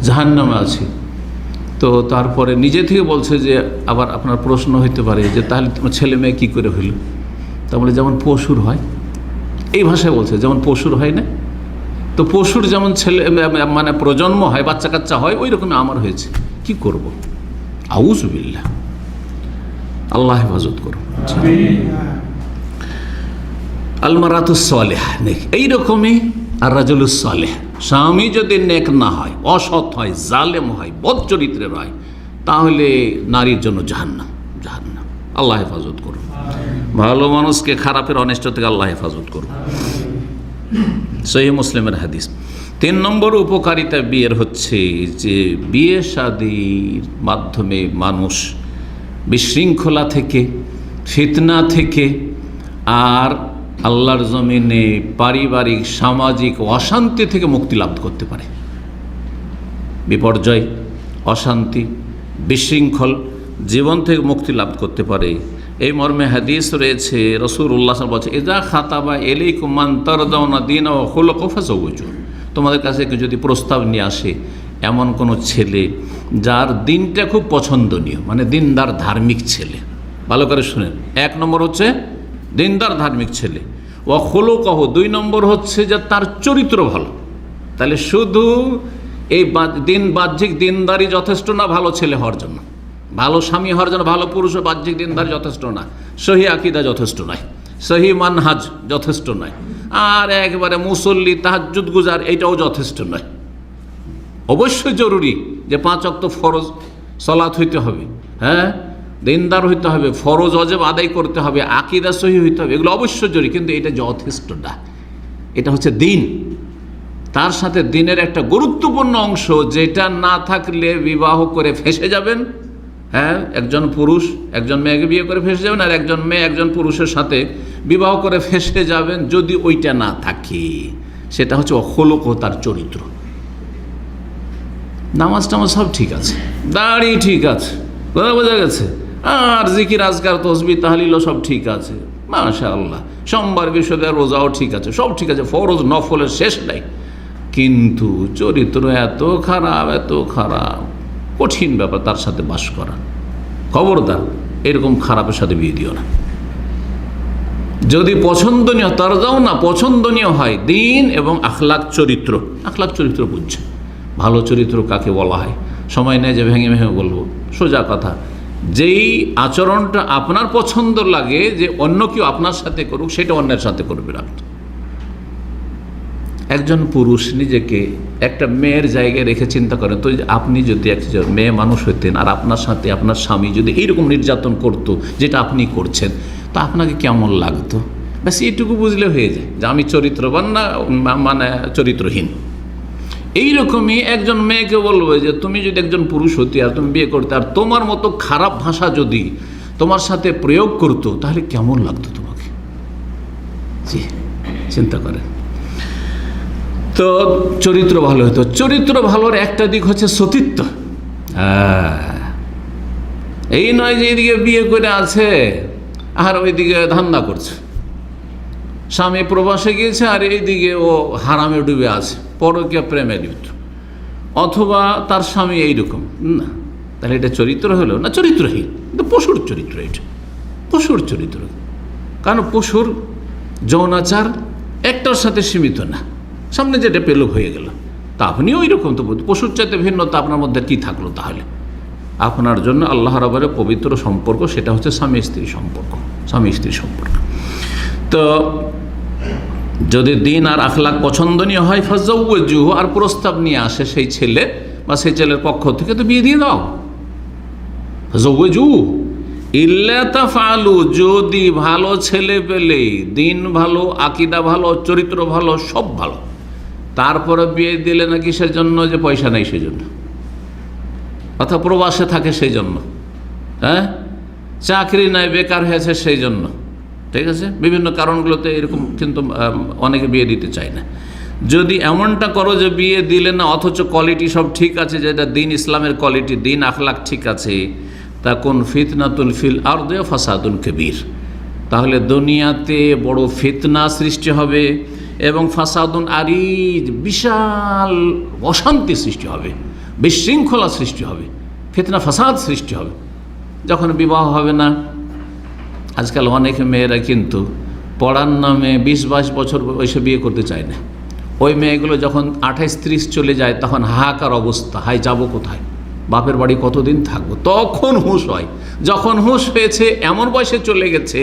জাহান্নামে আছি। তো তারপরে নিজে থেকে বলছে যে আবার আপনার প্রশ্ন হইতে পারে যে তাহলে তোমার ছেলে মেয়ে কী করে হইল? তা বলে যেমন পশুর হয়, এই ভাষায় বলছে, যেমন পশুর হয় না, তো পশুর যেমন ছেলে মানে প্রজন্ম হয়, বাচ্চা কাচ্চা হয়, ওই রকম আমার হয়েছে, কি করব? আউযুবিল্লাহ, আল্লাহ হেফাজত করুন। আলমারাতুস সালেহা নেক, এইরকমই আর রাজুলুস সালেহ, স্বামী যদি নেক না হয়, অসৎ হয়, জালেম হয়, বদ চরিত্রের হয়, তাহলে নারীর জন্য জাহান্নাম। আল্লাহ হেফাজত করুন। ভালো মানুষকে খারাপের অনিষ্ট থেকে আল্লাহ হেফাজত করুন। সহিহ মুসলিমের হাদিস। 3 নম্বর উপকারিতা বিয়ের হচ্ছে যে বিয়ে শাদীর মাধ্যমে মানুষ বিশৃঙ্খলা থেকে, ফিতনা থেকে, আর আল্লাহর জমিনে পারিবারিক সামাজিক অশান্তি থেকে মুক্তি লাভ করতে পারে। বিপর্যয়, অশান্তি, বিশৃঙ্খল জীবন থেকে মুক্তি লাভ করতে পারে। এই মর্মে হাদিস রয়েছে, রাসূলুল্লাহ সাল্লাল্লাহু আলাইহি ওয়াসাল্লাম বলেছেন, ইযা খাতাবা ইলাইকুম মান তারদাউনা দীনাহু ওয়া খুলুকাহু ফাযাওওয়িজুহু। তোমাদের কাছে যদি প্রস্তাব নিয়ে আসে এমন কোনো ছেলে যার দিনটা খুব পছন্দনীয়, মানে দিনদার ধার্মিক ছেলে, ভালো করে শুনেন, 1 নম্বর হচ্ছে দিনদার ধার্মিক ছেলে, ওয়া খুলুকাহু 2 নম্বর হচ্ছে যে তার চরিত্র ভালো। তাহলে শুধু এই বাহ্যিক দিনদারি যথেষ্ট না ভালো ছেলে হওয়ার জন্য, ভালো স্বামী হওয়ার জন্য, ভালো পুরুষ বাহ্যিক দিনদারি যথেষ্ট না, সহি আকীদা যথেষ্ট নয়, সহি মানহাজ যথেষ্ট নয়, আর একবারে মুসল্লি তাহাজ্জুদ গুজার এইটাও যথেষ্ট নয়। অবশ্যই জরুরি যে 5 ওয়াক্ত ফরজ সালাত হইতে হবে, হ্যাঁ, দিনদার হইতে হবে, ফরজ ওয়াজিব আদায় করতে হবে, আকীদা সহি হইতে হবে, এগুলো অবশ্যই জরুরি, কিন্তু এটা যথেষ্ট না। এটা হচ্ছে দিন, তার সাথে দিনের একটা গুরুত্বপূর্ণ অংশ যেটা না থাকলে বিবাহ করে ফেঁসে যাবেন। হ্যাঁ, একজন পুরুষ একজন মেয়েকে বিয়ে করে ফেঁসে যাবেন, আর একজন মেয়ে একজন পুরুষের সাথে বিবাহ করে ফেঁসে যাবেন যদি ওইটা না থাকে। সেটা হচ্ছে অখলক, তার চরিত্র। নামাজ টামাজ সব ঠিক আছে, দাড়ি ঠিক আছে, কথা বোঝা গেছে, আর জিকির আজকার তসবিহ তাহলিলও সব ঠিক আছে, মাশাআল্লাহ, সোমবার বৃহস্পতিবার রোজাও ঠিক আছে, সব ঠিক আছে, ফরজ নফলের শেষ নাই, কিন্তু চরিত্র এত খারাপ, কঠিন ব্যাপার তার সাথে বাস করা। খবরদার এরকম খারাপের সাথে বিয়ে দিও না। যদি পছন্দনীয়, তার যাও না, পছন্দনীয় হয় দিন এবং আখলাক চরিত্র। আখলাক চরিত্র বুঝছে, ভালো চরিত্র কাকে বলা হয়, সময় নেই যে ভেঙে ভেঙে বলবো। সোজা কথা, যেই আচরণটা আপনার পছন্দ লাগে যে অন্য কেউ আপনার সাথে করুক, সেটা অন্যের সাথে করবে না। একজন পুরুষ নিজেকে একটা মেয়ের জায়গায় রেখে চিন্তা করেন তো, আপনি যদি একজন মেয়ে মানুষ হইতেন আর আপনার সাথে আপনার স্বামী যদি এইরকম নির্যাতন করতো যেটা আপনি করছেন, তো আপনাকে কেমন লাগতো? ব্যাস এইটুকু বুঝলে হয়ে যায় যে আমি চরিত্রবান না মানে চরিত্রহীন। এইরকমই একজন মেয়েকে বলবো যে তুমি যদি একজন পুরুষ হতে আর তুমি বিয়ে করতে, আর তোমার মতো খারাপ ভাষা যদি তোমার সাথে প্রয়োগ করতো, তাহলে কেমন লাগতো তোমাকে? জি, চিন্তা করেন। তো চরিত্র ভালো হতো। চরিত্র ভালোর একটা দিক হচ্ছে সতীত্ব। এই নয় যে এইদিকে বিয়ে করে আছে আর ওইদিকে ধান্দা করছে, স্বামী প্রবাসে গিয়েছে আর এইদিকে ও হারামে ডুবে আছে, পরকীয়া প্রেমে লিপ্ত, অথবা তার স্বামী এইরকম না। তাহলে এটা চরিত্র হলো না? চরিত্রহীন। কিন্তু পশুর চরিত্র, এটা পশুর চরিত্র। কারণ পশুর যৌনাচার একটার সাথে সীমিত না, সামনে যেটা পেল হয়ে গেল। তা আপনিও ওই রকম, তো পশুর চাইতে ভিন্নতা আপনার মধ্যে কি থাকলো? তাহলে আপনার জন্য আল্লাহ রাব্বুল পবিত্র সম্পর্ক, সেটা হচ্ছে স্বামী স্ত্রী সম্পর্ক, স্বামী স্ত্রী সম্পর্ক। তো যদি দিন আর আখলাক পছন্দনীয় হয়, ফাজাওয়াজুহু, আর প্রস্তাব নিয়ে আসে সেই ছেলে বা সেই ছেলের পক্ষ থেকে, তো বিয়ে দিয়ে দাও। ফাজাওয়াজুহু ইল্লা তাফআলু, যদি ভালো ছেলে পেলে, দিন ভালো, আকীদা ভালো, চরিত্র ভালো, সব ভালো, তারপরে বিয়ে দিলে না কিসের জন্য? যে পয়সা নেই সেই জন্য, অর্থাৎ প্রবাসে থাকে সেই জন্য, হ্যাঁ, চাকরি নাই, বেকার হয়েছে সেই জন্য। ঠিক আছে, বিভিন্ন কারণগুলোতে এরকম কিন্তু অনেকে বিয়ে দিতে চায় না। যদি এমনটা করো যে বিয়ে দিলে না, অথচ কোয়ালিটি সব ঠিক আছে, যেটা দিন ইসলামের কোয়ালিটি, দিন আখলাক ঠিক আছে, তাকুন ফিতনাতুল ফিল আরদি ফাসাদুন কবীর, তাহলে দুনিয়াতে বড় ফিতনা সৃষ্টি হবে এবং ফাসাদুন আরিজ, বিশাল অশান্তি সৃষ্টি হবে, বিশৃঙ্খলা সৃষ্টি হবে, ফিতনা ফাসাদ সৃষ্টি হবে। যখন বিবাহ হবে না, আজকাল অনেক মেয়েরা কিন্তু পড়ার নামে 20-22 বছর বয়সে বিয়ে করতে চায় না। ওই মেয়েগুলো যখন 28-30 চলে যায়, তখন হাহাকার অবস্থা, হাই যাবো কোথায়, বাপের বাড়ি কতদিন থাকবো, তখন হুঁশ হয়। যখন হুঁশ হয়েছে, এমন বয়সে চলে গেছে,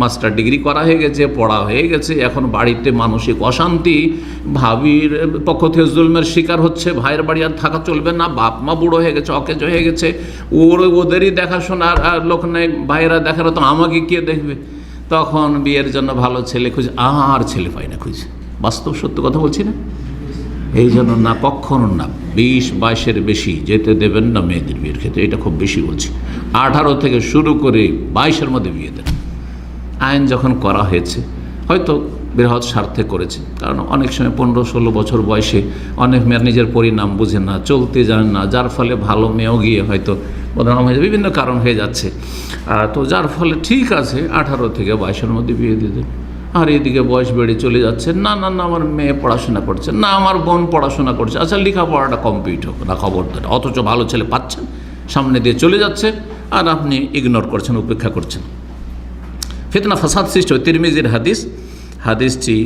মাস্টার ডিগ্রি করা হয়ে গেছে, পড়া হয়ে গেছে, এখন বাড়িতে মানসিক অশান্তি, ভাবির পক্ষ থেকে জুলমের শিকার হচ্ছে, ভাইয়ের বাড়ি আর থাকা চলবে না, বাপ মা বুড়ো হয়ে গেছে, অকেজ হয়ে গেছে, ওদেরই দেখাশোনার লোক নেই, ভাইয়েরা দেখার তো আমাকে কে দেখবে। তখন বিয়ের জন্য ভালো ছেলে খুঁজে, আর ছেলে পায় না খুঁজে। বাস্তব সত্য কথা বলছি না? এই জন্য না, কখনো না 20-22-এর বেশি যেতে দেবেন না মেয়েদের বিয়ের ক্ষেত্রে, এটা খুব বেশি বলছি। 18 থেকে শুরু করে 22-এর মধ্যে বিয়ে দেন। আইন যখন করা হয়েছে, হয়তো বৃহৎ স্বার্থে করেছে, কারণ অনেক সময় 15-16 বছর বয়সে অনেক মেয়ের নিজের পরিণাম বুঝে না, চলতে জানে না, যার ফলে ভালো মেয়েও গিয়ে হয়তো বদনাম হয়ে যায়, বিভিন্ন কারণ হয়ে যাচ্ছে। তো যার ফলে ঠিক আছে 18 থেকে 22-এর মধ্যে বিয়ে দিয়ে দেন। আর এদিকে বয়স বেড়ে চলে যাচ্ছে, না না না আমার মেয়ে পড়াশোনা করছে, না আমার বোন পড়াশোনা করছে, আচ্ছা লেখাপড়াটা কমপ্লিট হোক না, খবরদার। অথচ ভালো ছেলে পাচ্ছেন, সামনে দিয়ে চলে যাচ্ছে, আর আপনি ইগনোর করছেন, উপেক্ষা করছেন। ফিতনা ফাসাদ সৃষ্টি হয়। তিরমিজির হাদিসটি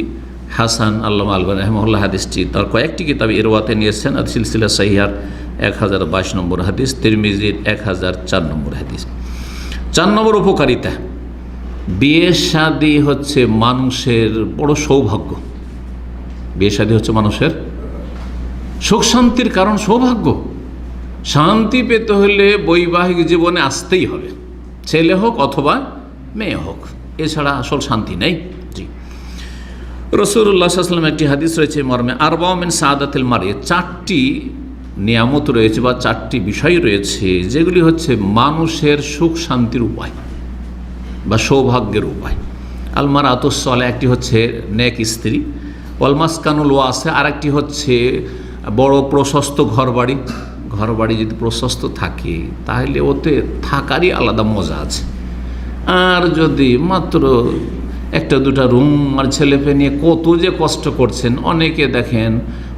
হাসান, আল্লামা আলবানী রাহিমাহুল্লাহ হাদিসটি তার কয়েকটি কিতাবে ইরওয়াতে নিয়েছেন। আর সিলসিলা সহিহার 1022 নম্বর হাদিস, তিরমিজির 1004 নম্বর হাদিস। 4 নম্বর উপকারিতা, বিয়ে শাদী হচ্ছে মানুষের বড় সৌভাগ্য। বিয়ে শাদী হচ্ছে মানুষের সুখ শান্তির কারণ, সৌভাগ্য। শান্তি পেতে হলে বৈবাহিক জীবনে আসতেই হবে, ছেলে হোক অথবা মেয়ে হোক, এছাড়া আসল শান্তি নেই। জি, রাসূলুল্লাহ সাল্লাল্লাহু আলাইহি ওয়াসাল্লাম একটি হাদিস রয়েছে মর্মে, আরবাউ মিন সাআদাতিল মারই, 4টি নিয়ামত রয়েছে বা 4টি বিষয় রয়েছে যেগুলি হচ্ছে মানুষের সুখ শান্তির উপায় বা সৌভাগ্যের উপায়। আলমারাতুস সালেহা, একটি হচ্ছে নেক স্ত্রী, ওয়াল মাসকানুল ওয়াসি, আর একটি হচ্ছে বড় প্রশস্ত ঘরবাড়ি। ঘরবাড়ি যদি প্রশস্ত থাকে তাহলে ওতে থাকারই আলাদা মজা আছে। আর যদি মাত্র 1-2টা রুম আর ছেলেপে নিয়ে কত যে কষ্ট করছেন, অনেকে দেখেন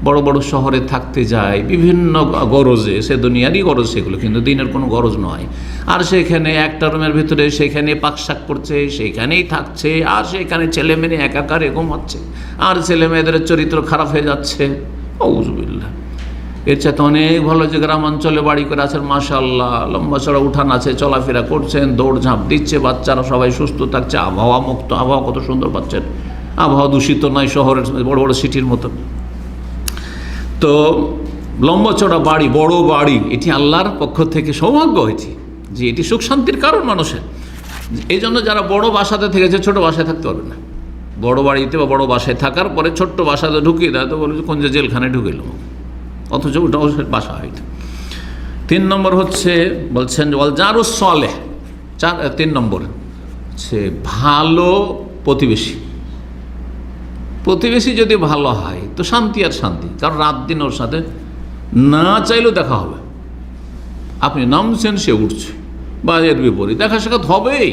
বড় বড় শহরে থাকতে যায় বিভিন্ন গরজে, সে দুনিয়ারই গরজ সেগুলো, কিন্তু দিনের কোনো গরজ নয়। আর সেখানে একটা রুমের ভিতরে সেখানে পাকশাক করছে, সেখানেই থাকছে, আর সেখানে ছেলে মেয়ে একাকার ঘুমাচ্ছে, আর ছেলে মেয়েদের চরিত্র খারাপ হয়ে যাচ্ছে। আউযুবিল্লাহ। এর চাইতে অনেক ভালো যে গ্রামাঞ্চলে বাড়ি করে আছেন, মাশাআল্লাহ, লম্বা চড়া উঠান আছে, চলাফেরা করছেন, দৌড়ঝাঁপ দিচ্ছে, বাচ্চারা সবাই সুস্থ থাকছে, আবহাওয়া মুক্ত, আবহাওয়া কত সুন্দর পাচ্ছেন, আবহাওয়া দূষিত নয় শহরের বড় বড় সিটির মতো। তো লম্বা চড়া বাড়ি, বড় বাড়ি, এটি আল্লাহর পক্ষ থেকে সৌভাগ্য হয়েছে, যে এটি সুখ শান্তির কারণ মানুষের। এই জন্য যারা বড় বাসাতে থেকেছে ছোট বাসায় থাকতে পারবে না। বড় বাড়িতে বা বড় বাসায় থাকার পরে ছোট্ট বাসাতে ঢুকিয়ে দেয়, তো বলে কোন যে জেলখানে ঢুকিল, অথচ ওটাও বাসা হয়তো। 3 নম্বর হচ্ছে বলছেন ওয়াল জারুস সালেহ, 3 নম্বর হচ্ছে ভালো প্রতিবেশী। প্রতিবেশী যদি ভালো হয় তো শান্তি আর শান্তি, কারণ রাত দিন ওর সাথে না চাইলেও দেখা হবে। আপনি নামছেন, সে উঠছে, বা এর বিপরীত দেখা সাক্ষাৎ হবেই।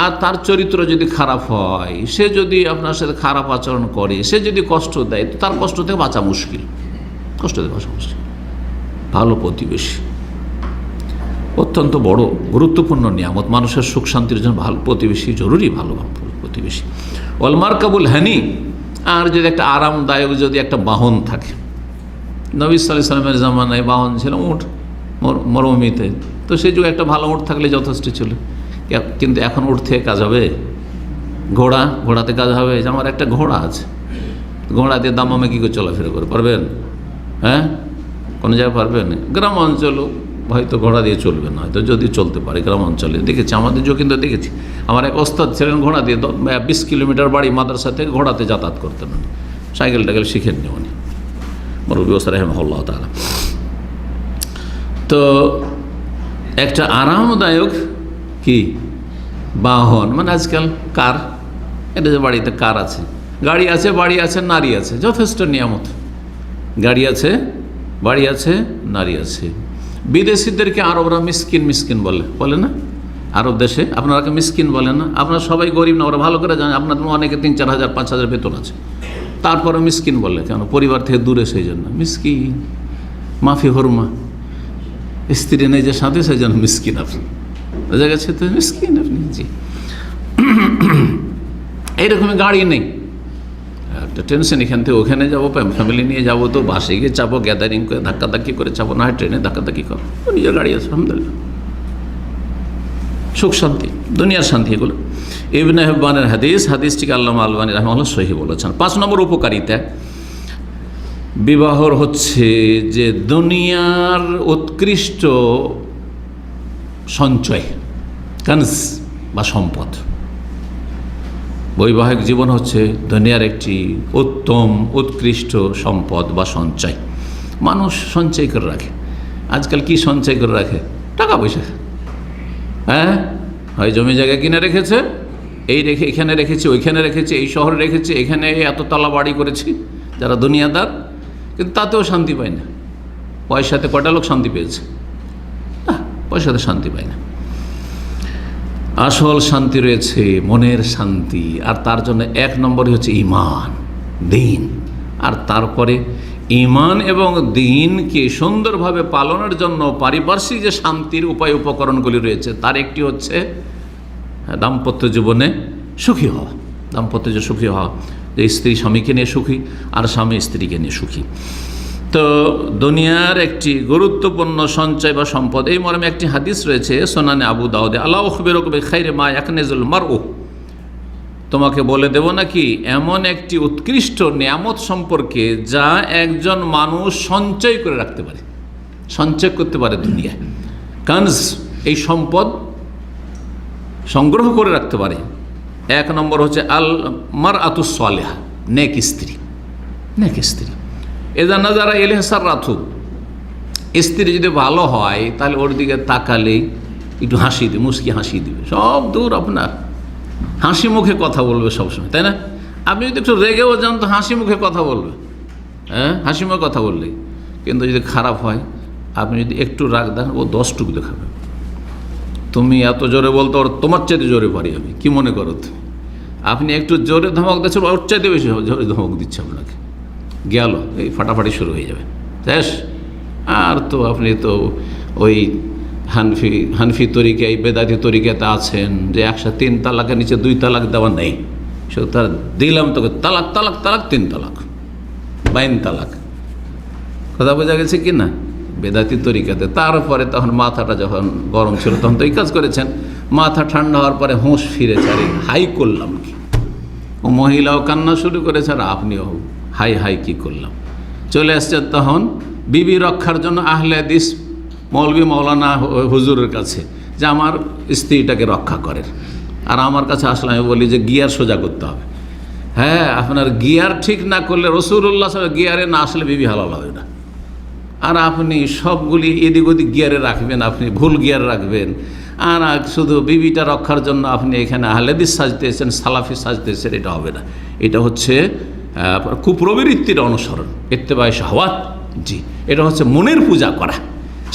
আর তার চরিত্র যদি খারাপ হয়, সে যদি আপনার সাথে খারাপ আচরণ করে, সে যদি কষ্ট দেয়, তো তার কষ্ট থেকে বাঁচা মুশকিল, কষ্ট থেকে বাঁচা মুশকিল। ভালো প্রতিবেশী অত্যন্ত বড় গুরুত্বপূর্ণ নিয়ামত, মানুষের সুখ শান্তির জন্য ভালো প্রতিবেশী জরুরি। ভালো প্রতিবেশী। ওয়াল মারকাবুল হানি, আর যদি একটা আরামদায়ক যদি একটা বাহন থাকে, নবী সাল্লাল্লাহু আলাইহি ওয়াসাল্লামের জামানায় বাহন ছিল উট, মরুভূমিতে, তো সেই যুগে একটা ভালো উট থাকলে যথেষ্ট ছিল। কিন্তু এখন উট থেকে কাজ হবে? ঘোড়াতে কাজ হবে? যে আমার একটা ঘোড়া আছে, ঘোড়া দিয়ে দামামে কী করে চলাফেরা করে পারবেন? হ্যাঁ, কোনো জায়গায় পারবেন? গ্রাম অঞ্চলও হয়তো ঘোড়া দিয়ে চলবে না, হয়তো যদি চলতে পারে। গ্রাম অঞ্চলে দেখেছি, আমাদের যো কিন্তু দেখেছি, আমার এক ওস্তাদ ছিলেন ঘোড়া দিয়ে 20 কিলোমিটার বাড়ি মাদ্রাসা থেকে ঘোড়াতে যাতায়াত করতেন, সাইকেল টাইকেল শিখেননি উনি, মুরব্বী ওস্তাদ রাহিমাহুল্লাহ তাআলা। তো একটা আরামদায়ক কি বাহন, মানে আজকাল কার, এটা যে বাড়িতে কার আছে, গাড়ি আছে, বাড়ি আছে, নারী আছে, যথেষ্ট নিয়ামত। গাড়ি আছে, বাড়ি আছে, নারী আছে। বিদেশিদেরকে আরবরা মিসকিন বলে না? আরব দেশে আপনারা মিসকিন বলেন না? আপনারা সবাই গরিব না, ওরা ভালো করে জানেন। আপনাদের অনেকে 3-4 হাজার 5 হাজার বেতন আছে, তারপরে মিসকিন বলে কেন? পরিবার থেকে দূরে, সেই জন্য মিসকিন। মাফি হরমা, স্ত্রী নেই যে সাথে, সেই জন্য মিসকিন। আপনি বোঝা গেছে তো, মিসকিন আপনি। জি, এইরকমই গাড়ি নেই, একটা টেনশন, এখান থেকে ওখানে যাবো, ফ্যামিলি নিয়ে যাবো, তো বাসে গিয়ে চাপো, গ্যাদারিং করে ধাক্কাধাক্কি করে চাপো, না হয় ট্রেনে ধাক্কাধাক্কি করো, নিজের গাড়ি আছে, আলহামদুলিল্লাহ, সুখ শান্তি, দুনিয়ার শান্তি এগুলো। ইবনে হিব্বানের হাদিসটিকে আল্লামা আলবানী রাহিমাহুল্লাহ সহিহ বলেছেন। 5 নম্বর উপকারিতা বিবাহর হচ্ছে যে দুনিয়ার উৎকৃষ্ট সঞ্চয়, কানজ বা সম্পদ। বৈবাহিক জীবন হচ্ছে দুনিয়ার একটি উত্তম উৎকৃষ্ট সম্পদ বা সঞ্চয়। মানুষ সঞ্চয় করে রাখে। আজকাল কি সঞ্চয় করে রাখে? টাকা পয়সা। হ্যাঁ, হয় জমি জায়গা কিনে রেখেছে, এখানে রেখেছে, ওইখানে রেখেছে, এই শহরে রেখেছে, এখানে এততলা বাড়ি করেছি, যারা দুনিয়াদার, কিন্তু তাতেও শান্তি পায় না। পয়সাতে কটা লোক শান্তি পেয়েছে? পয়সাতে শান্তি পায় না। আসল শান্তি রয়েছে মনের শান্তি, আর তার জন্য 1 নম্বরই হচ্ছে ঈমান, দ্বীন। আর তারপরে ঈমান এবং দ্বীনকে সুন্দরভাবে পালনের জন্য পারিপার্শ্বিক যে শান্তির উপায় উপকরণগুলি রয়েছে, তার একটি হচ্ছে দাম্পত্য জীবনে সুখী হওয়া। দাম্পত্য যে সুখী হওয়া, যে স্ত্রী স্বামীকে নিয়ে সুখী, আর স্বামী স্ত্রীকে নিয়ে সুখী। তো দুনিয়ার একটি গুরুত্বপূর্ণ সঞ্চয় বা সম্পদ। এই মর্মে একটি হাদিস রয়েছে সুনানে আবু দাউদে, আলা উখবিরুকা বিখাইরি মা ইয়াকনিজুল মারউ, তোমাকে বলে দেব নাকি এমন একটি উৎকৃষ্ট নিয়ামত সম্পর্কে যা একজন মানুষ সঞ্চয় করে রাখতে পারে, সঞ্চয় করতে পারে দুনিয়ায়। কানজ, এই সম্পদ সংগ্রহ করে রাখতে পারে। 1 নম্বর হচ্ছে আল মারআতুস সালিহা, নেক স্ত্রী। নেক স্ত্রী এজা নাজারা ইলহিসার রাথু, স্ত্রী যদি ভালো হয় তাহলে ওর দিকে তাকালেই একটু হাসি দিবে, মুস্কি হাসি দিবে, সব দূর আপনার হাসি মুখে কথা বলবে সবসময়, তাই না? আপনি যদি একটু রেগেও যান তো হাসি মুখে কথা বলবে, হ্যাঁ, হাসি মুখে কথা বললেই। কিন্তু যদি খারাপ হয়, আপনি যদি একটু রাগ দেন, ও 10 টুকু দেখাবে। তুমি এত জোরে বলতো, ওর তোমার চাইতে জোরে পারি আমি, কি মনে করো তুমি? আপনি একটু জোরে ধমক দিচ্ছেন, ওর চাইতে বেশি জোরে ধমক দিচ্ছে আপনাকে। গেল, এই ফাটাফাটি শুরু হয়ে যাবে শেষ। আর তো আপনি তো ওই হানফি তরিকায়, বেদাতি তরিকাতে আছেন যে একসাথে 3 তালাকের নিচে 2 তালাক দেওয়া নেই, সে তার দিলাম তোকে তালাক তালাক তালাক 3 তালাক, 22 তালাক। কথা বোঝা গেছে কি না? বেদাতি তরিকাতে। তারপরে তখন মাথাটা যখন গরম ছিল তখন তো এই কাজ করেছেন, মাথা ঠান্ডা হওয়ার পরে হুঁশ ফিরেছে, আরে হাই করলাম কি। ও মহিলাও কান্না শুরু করেছে আর আপনিও হাই হাই কি করলাম। চলে আসছেন তখন বিবি রক্ষার জন্য আহলে হাদিস মৌলভী মৌলানা হুজুরের কাছে যে আমার স্ত্রীটাকে রক্ষা করেন। আর আমার কাছে আসলে আমি বলি যে গিয়ার সোজা করতে হবে। হ্যাঁ, আপনার গিয়ার ঠিক না করলে, রাসূলুল্লাহ সাল্লাল্লাহু গিয়ারে না আসলে বিবি হালাল হবে না। আর আপনি সবগুলি এদিক ওদিক গিয়ারে রাখবেন, আপনি ভুল গিয়ার রাখবেন। আর শুধু বিবিটা রক্ষার জন্য আপনি এখানে আহলে হাদিস সাজতেছেন, সালাফি সাজতেছেন, এটা হবে না। এটা হচ্ছে কুপ্রবৃত্তির অনুসরণ, ইত্তেবায়ে শাহওয়াত। জি, এটা হচ্ছে মনের পূজা করা,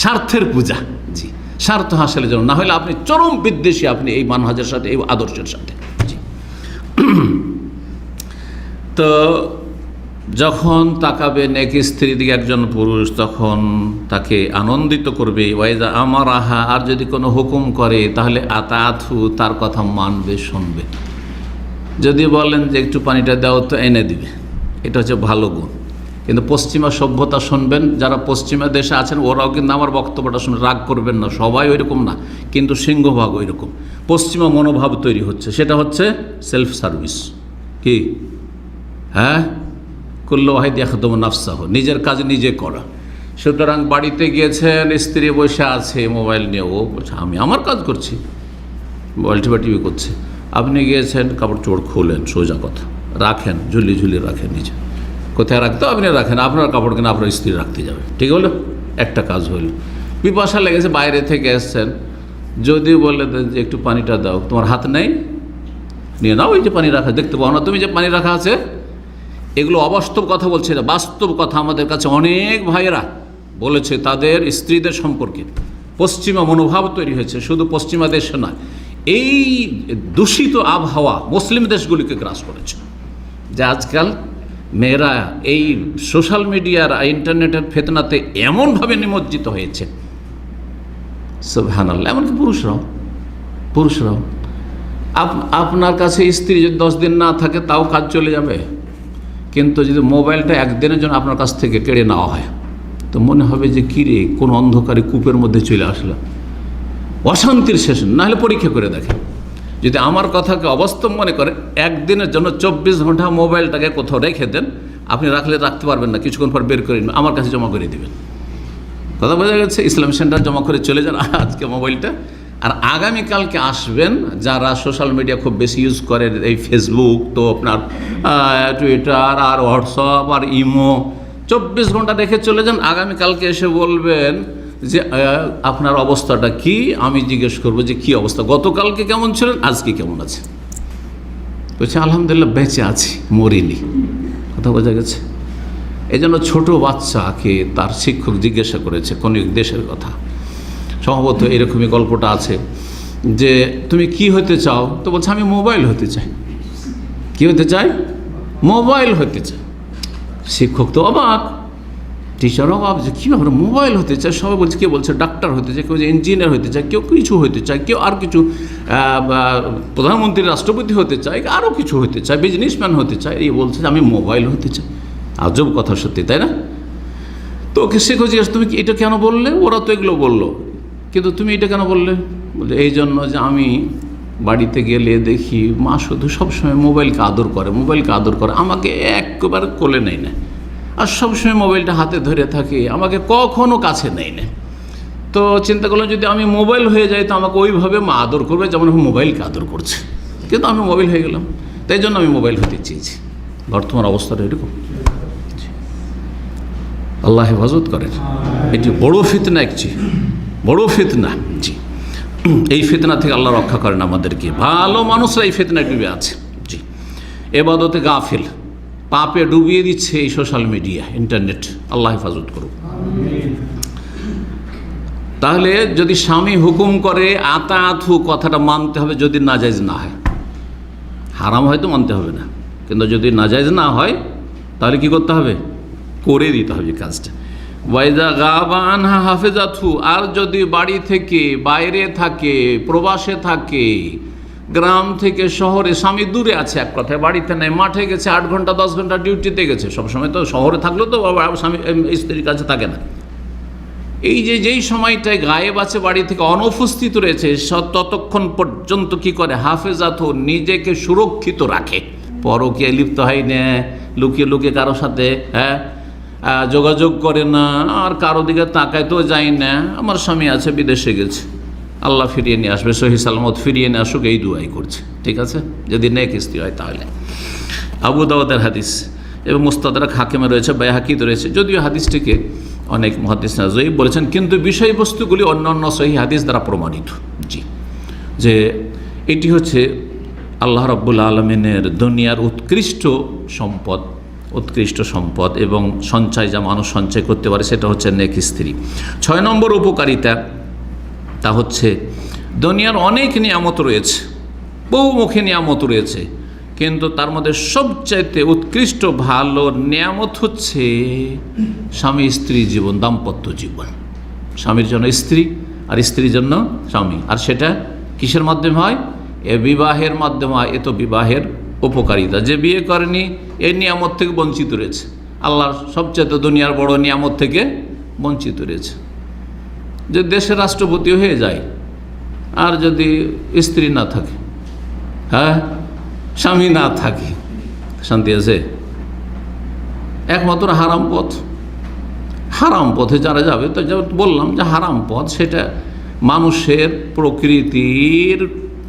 স্বার্থের পূজা। জি, স্বার্থ হাসিলের জন্য, না হলে আপনি চরম বিদ্বেষী আপনি এই মানহাজের সাথে, এই আদর্শের সাথে। জি। তো যখন তাকাবেন এক স্ত্রীর দিকে একজন পুরুষ, তখন তাকে আনন্দিত করবে। ওয়াইজা আমার আহা, আর যদি কোনো হুকুম করে তাহলে আতাথু, তার কথা মানবে, শুনবে। যদি বলেন যে একটু পানিটা দাও, তো এনে দিবে। এটা হচ্ছে ভালো গুণ। কিন্তু পশ্চিমা সভ্যতা শুনবেন, যারা পশ্চিমা দেশে আছেন ওরাও কিন্তু আমার বক্তব্যটা শুনে রাগ করবেন না, সবাই ওই রকম না, কিন্তু সিংহভাগ ওই রকম। পশ্চিমা মনোভাব তৈরি হচ্ছে, সেটা হচ্ছে সেলফ সার্ভিস। কি? হ্যাঁ, কুল্লু ওয়াহিদ ইয়াখদুমু নাফসাহু, নিজের কাজ নিজে করা। সুতরাং বাড়িতে গিয়েছেন, স্ত্রী বসে আছে মোবাইল নিয়ে, ও বলছে আমি আমার কাজ করছি, মোবাইল টিপি করছে। আপনি গিয়েছেন, কাপড় চোপড় খুলেন, সোজা কথা, রাখেন, ঝুলিয়ে রাখেন নিচে। কোথায় রাখতে আপনি রাখেন, আপনার কাপড় কিনা আপনার স্ত্রী রাখতে যাবে। ঠিক হলো, একটা কাজ হইল। পিপাসা লেগেছে, বাইরে থেকে এসছেন, যদি বলে যে একটু পানিটা দাও, তোমার হাত নেই, নিয়ে নাও, ওই যে পানি রাখা, দেখতে পাও না তুমি যে পানি রাখা আছে। এগুলো অবাস্তব কথা বলছে না, বাস্তব কথা। আমাদের কাছে অনেক ভাইয়েরা বলেছে তাদের স্ত্রীদের সম্পর্কে পশ্চিমা মনোভাব তৈরি হয়েছে, শুধু পশ্চিমা দেশে নয়, এই দূষিত আবহাওয়া মুসলিম দেশগুলিকে গ্রাস করেছে। যে আজকাল মেয়েরা এই সোশ্যাল মিডিয়ার, ইন্টারনেটের ফেতনাতে এমনভাবে নিমজ্জিত হয়েছে, সুবহানাল্লাহ। এমনকি পুরুষরাও আপনার কাছে স্ত্রী যদি 10 দিন না থাকে তাও কাজ চলে যাবে, কিন্তু যদি মোবাইলটা একদিনের জন্য আপনার কাছ থেকে কেড়ে নেওয়া হয় তো মনে হবে যে কিরে, কোন অন্ধকারে কূপের মধ্যে চলে আসলাম, অশান্তির শেষ। না হলে পরীক্ষা করে দেখে, যদি আমার কথাকে অবাস্তব মনে করে, একদিনের জন্য 24 ঘন্টা মোবাইলটাকে কোথাও রেখে দেন, আপনি রাখতে পারবেন না, কিছুক্ষণ পর বের করে আমার কাছে জমা করে দেবেন। কথা বোঝা গেছে? ইসলাম সেন্টার জমা করে চলে যান আজকে মোবাইলটা, আর আগামীকালকে আসবেন যারা সোশ্যাল মিডিয়া খুব বেশি ইউজ করে, এই ফেসবুক, তো আপনার টুইটার আর হোয়াটসঅ্যাপ আর ইমো, 24 ঘন্টা রেখে চলে যান। আগামীকালকে এসে বলবেন যে আপনার অবস্থাটা কি, আমি জিজ্ঞেস করবো যে কি অবস্থা, গতকালকে কেমন ছিলেন, আজকে কেমন আছে। বলছে আলহামদুলিল্লাহ বেঁচে আছি, মরিনি। কথা বোঝা গেছে? এই জন্য ছোটো বাচ্চাকে তার শিক্ষক জিজ্ঞাসা করেছে কোন এক দেশের কথা, সম্ভবত এরকমই গল্পটা আছে, যে তুমি কি হতে চাও? তো বলছে আমি মোবাইল হতে চাই। কি হতে চাই? মোবাইল হতে চাই। শিক্ষক তো অবাক, টিচার অবাক, যে কী ব্যাপার, মোবাইল হতে চায়। সবাই বলছে, কেউ বলছে ডাক্তার হতে চায়, কেউ ইঞ্জিনিয়ার হতে চায়, কেউ কিছু হতে চায়, কেউ আর কিছু প্রধানমন্ত্রী, রাষ্ট্রপতি হতে চায়, আরও কিছু হতে চায়, বিজনেসম্যান হতে চায়। এই বলছে যে আমি মোবাইল হতে চাই। আজব কথা সত্যি, তাই না? তো ওকে শিক্ষক জিজ্ঞাসা, তুমি এটা কেন বললে? ওরা তো এগুলো বললো, কিন্তু তুমি এটা কেন বললে? বলছে এই জন্য যে আমি বাড়িতে গেলে দেখি মা শুধু সবসময় মোবাইলকে আদর করে, আমাকে একবারে কোলে নেয় না, আর সবসময় মোবাইলটা হাতে ধরে থাকে, আমাকে কখনো কাছে নেয় না। তো চিন্তা করলাম যদি আমি মোবাইল হয়ে যাই তো আমাকে ওইভাবে মা আদর করবে যেমন মোবাইলকে আদর করছে, কিন্তু আমি মোবাইল হয়ে গেলাম, তাই জন্য আমি মোবাইল হতে চেয়েছি। বর্তমান অবস্থাটা এরকম। আল্লাহ হেফাজত করেন। এটি বড় ফিতনা, বড় ফিতনা। জি, এই ফিতনা থেকে আল্লাহ রক্ষা করেন আমাদেরকে। ভালো মানুষরা এই ফিতনায় ডুবে আছে। জি, এবাদতে গাফিল, পাপে ডুবিয়ে দিচ্ছে এই সোশ্যাল মিডিয়া, ইন্টারনেট। আল্লাহ হেফাজত করুক। তাহলে যদি স্বামী হুকুম করে আতাআতু, কথাটা মানতে হবে, যদি নাজায়েজ না হয়। হারাম হয়তো মানতে হবে না, কিন্তু যদি নাজায়েজ না হয় তাহলে কি করতে হবে? করে দিতে হবে কাজটা। ওয়াইদা গাবা আনহা হাফেজাতহু, আর যদি বাড়ি থেকে বাইরে থাকে, প্রবাসে থাকে, গ্রাম থেকে শহরে, স্বামী দূরে আছে, এক কথায় বাড়িতে নেই, মাঠে গেছে, 8 ঘন্টা 10 ঘন্টা ডিউটিতে গেছে, সবসময় তো শহরে থাকলেও তো স্বামী স্ত্রীর কাছে থাকে না। এই যেই সময়টায় গায়েব আছে, বাড়ি থেকে অনুপস্থিত রয়েছে, ততক্ষণ পর্যন্ত কি করে, হাফেজাতহু, নিজেকে সুরক্ষিত রাখে, পরকীয়ায় লিপ্ত হয় না, লুকিয়ে লুকিয়ে কারো সাথে যোগাযোগ করে না, আর কারো দিকে তাকায় তো যায় না। আমার স্বামী আছে, বিদেশে গেছে, আল্লাহ ফিরিয়ে নিয়ে আসবে, সহি সালামত ফিরিয়ে নিয়ে আসুক, এই দুয়াই করছে, ঠিক আছে, যদি নেক স্ত্রী হয় তাহলে। আবু দাউদের হাদিস এবং মুস্তাদরাক হাকিমে রয়েছে, বাইহাকিতে রয়েছে, যদিও হাদিসটিকে অনেক মুহাদ্দিস জয়ীফ বলেছেন, কিন্তু বিষয়বস্তুগুলি অন্যান্য সহি হাদিস দ্বারা প্রমাণিত। জি, যে এটি হচ্ছে আল্লাহ রাব্বুল আলামিনের দুনিয়ার উৎকৃষ্ট সম্পদ এবং সঞ্চয়, যা মানুষ সঞ্চয় করতে পারে, সেটা হচ্ছে নেক স্ত্রী। 6 নম্বর উপকারিতা, তা হচ্ছে দুনিয়ার অনেক নিয়ামত রয়েছে, বহুমুখী নিয়ামত রয়েছে, কিন্তু তার মধ্যে সবচাইতে উৎকৃষ্ট ভালো নিয়ামত হচ্ছে স্বামী স্ত্রী জীবন, দাম্পত্য জীবন। স্বামীর জন্য স্ত্রী আর স্ত্রীর জন্য স্বামী, আর সেটা কিসের মাধ্যমে হয়? বিবাহের মাধ্যমে হয়। এ তো বিবাহের উপকারিতা। যে বিয়ে করেনি এই নিয়ামত থেকে বঞ্চিত রয়েছে, আল্লাহর সবচেয়ে দুনিয়ার বড় নিয়ামত থেকে বঞ্চিত রয়েছে। যে দেশের রাষ্ট্রপতি হয়ে যায়, আর যদি স্ত্রী না থাকে, হ্যাঁ, স্বামী না থাকে, শান্তি আছে? একমাত্র হারাম পথে যারা যাবে, তো বললাম যে হারাম পথ, সেটা মানুষের প্রকৃতির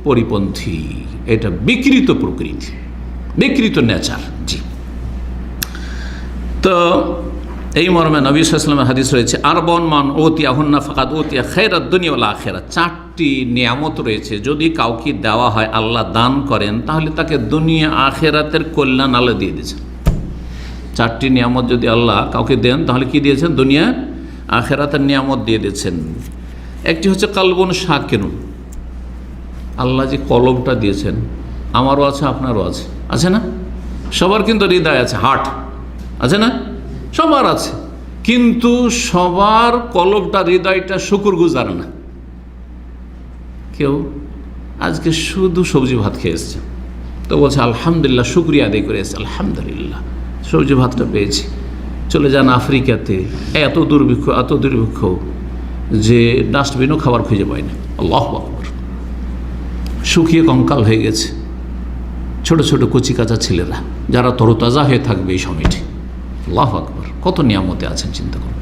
পরিপন্থী, এটা বিকৃত প্রকৃতি, বিকৃত নেচার। জি, তো এই মর্মে নবী সাল্লাল্লাহু আলাইহি ওয়াসাল্লামের হাদিস রয়েছে, আরবাউন মান উতিয়া ফাকাদ উতিয়া খায়রাদ দুনিয়া ওয়াল আখিরাহ। 4টি নিয়ামত রয়েছে, যদি কাউকে দেওয়া হয়, আল্লাহ দান করেন, তাহলে তাকে দুনিয়া আখিরাতের কল্যাণ আল্লাহ দিয়ে দিয়েছেন। 4টি নিয়ামত যদি আল্লাহ কাউকে দেন, তাহলে কি দিয়েছেন? দুনিয়া আখিরাতের নিয়ামত দিয়ে দিয়েছেন। একটি হচ্ছে কালবুন শাকিরুন, আল্লাহ যে কলবটা দিয়েছেন, আমারও আছে, আপনারও আছে, আছে না? সবার কিন্তু হৃদয় আছে, হার্ট আছে না? সবার আছে, কিন্তু সবার কলবটা, হৃদয়টা শুকরগুজার না। কেউ আজকে শুধু সবজি ভাত খেয়ে এসছে, তো বলছে আলহামদুলিল্লাহ, শুকরিয়া আদায় করে এসছে, আলহামদুলিল্লাহ সবজি ভাতটা পেয়েছি। চলে যান আফ্রিকাতে, এত দুর্ভিক্ষ যে ডাস্টবিনও খাবার খুঁজে পায় না। আল্লাহু আকবার। শুকিয়ে কঙ্কাল হয়ে গেছে ছোট ছোট কচি কাঁচা ছেলেরা, যারা তরতাজা হয়ে থাকবে এই সময়টি। আল্লাহু আকবার, কত নিয়ামতে আছেন চিন্তা করুন।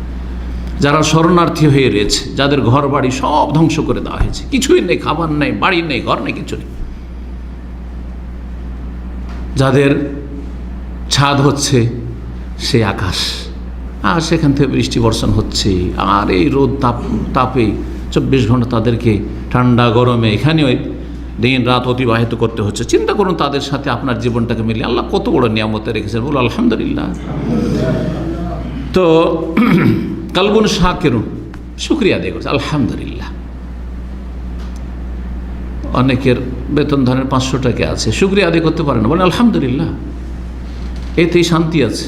যারা শরণার্থী হয়ে রয়েছে, যাদের ঘর বাড়ি সব ধ্বংস করে দেওয়া হয়েছে, কিছুই নেই, খাবার নেই, বাড়ি নেই, ঘর নেই, কিছু নেই। যাদের ছাদ হচ্ছে সেই আকাশ, আর সেখান থেকে বৃষ্টি বর্ষণ হচ্ছে, আর এই রোদ তাপে 24 ঘন্টা তাদেরকে ঠান্ডা গরমে এখানে দিন রাত অতিবাহিত করতে হচ্ছে। চিন্তা করুন তাদের সাথে আপনার জীবনটাকে মিলিয়ে আল্লাহ কত বড় নিয়ামতে রেখেছেন, বলো আলহামদুলিল্লাহ। তো কালবুন শাকিরুন, শুকরিয়া আদায় করছে, আলহামদুলিল্লাহ। অনেকের বেতন ধরেন 500 টাকা আছে, শুকরিয়া আদায় করতে পারে না, বলেন আলহামদুলিল্লাহ, এতেই শান্তি আছে।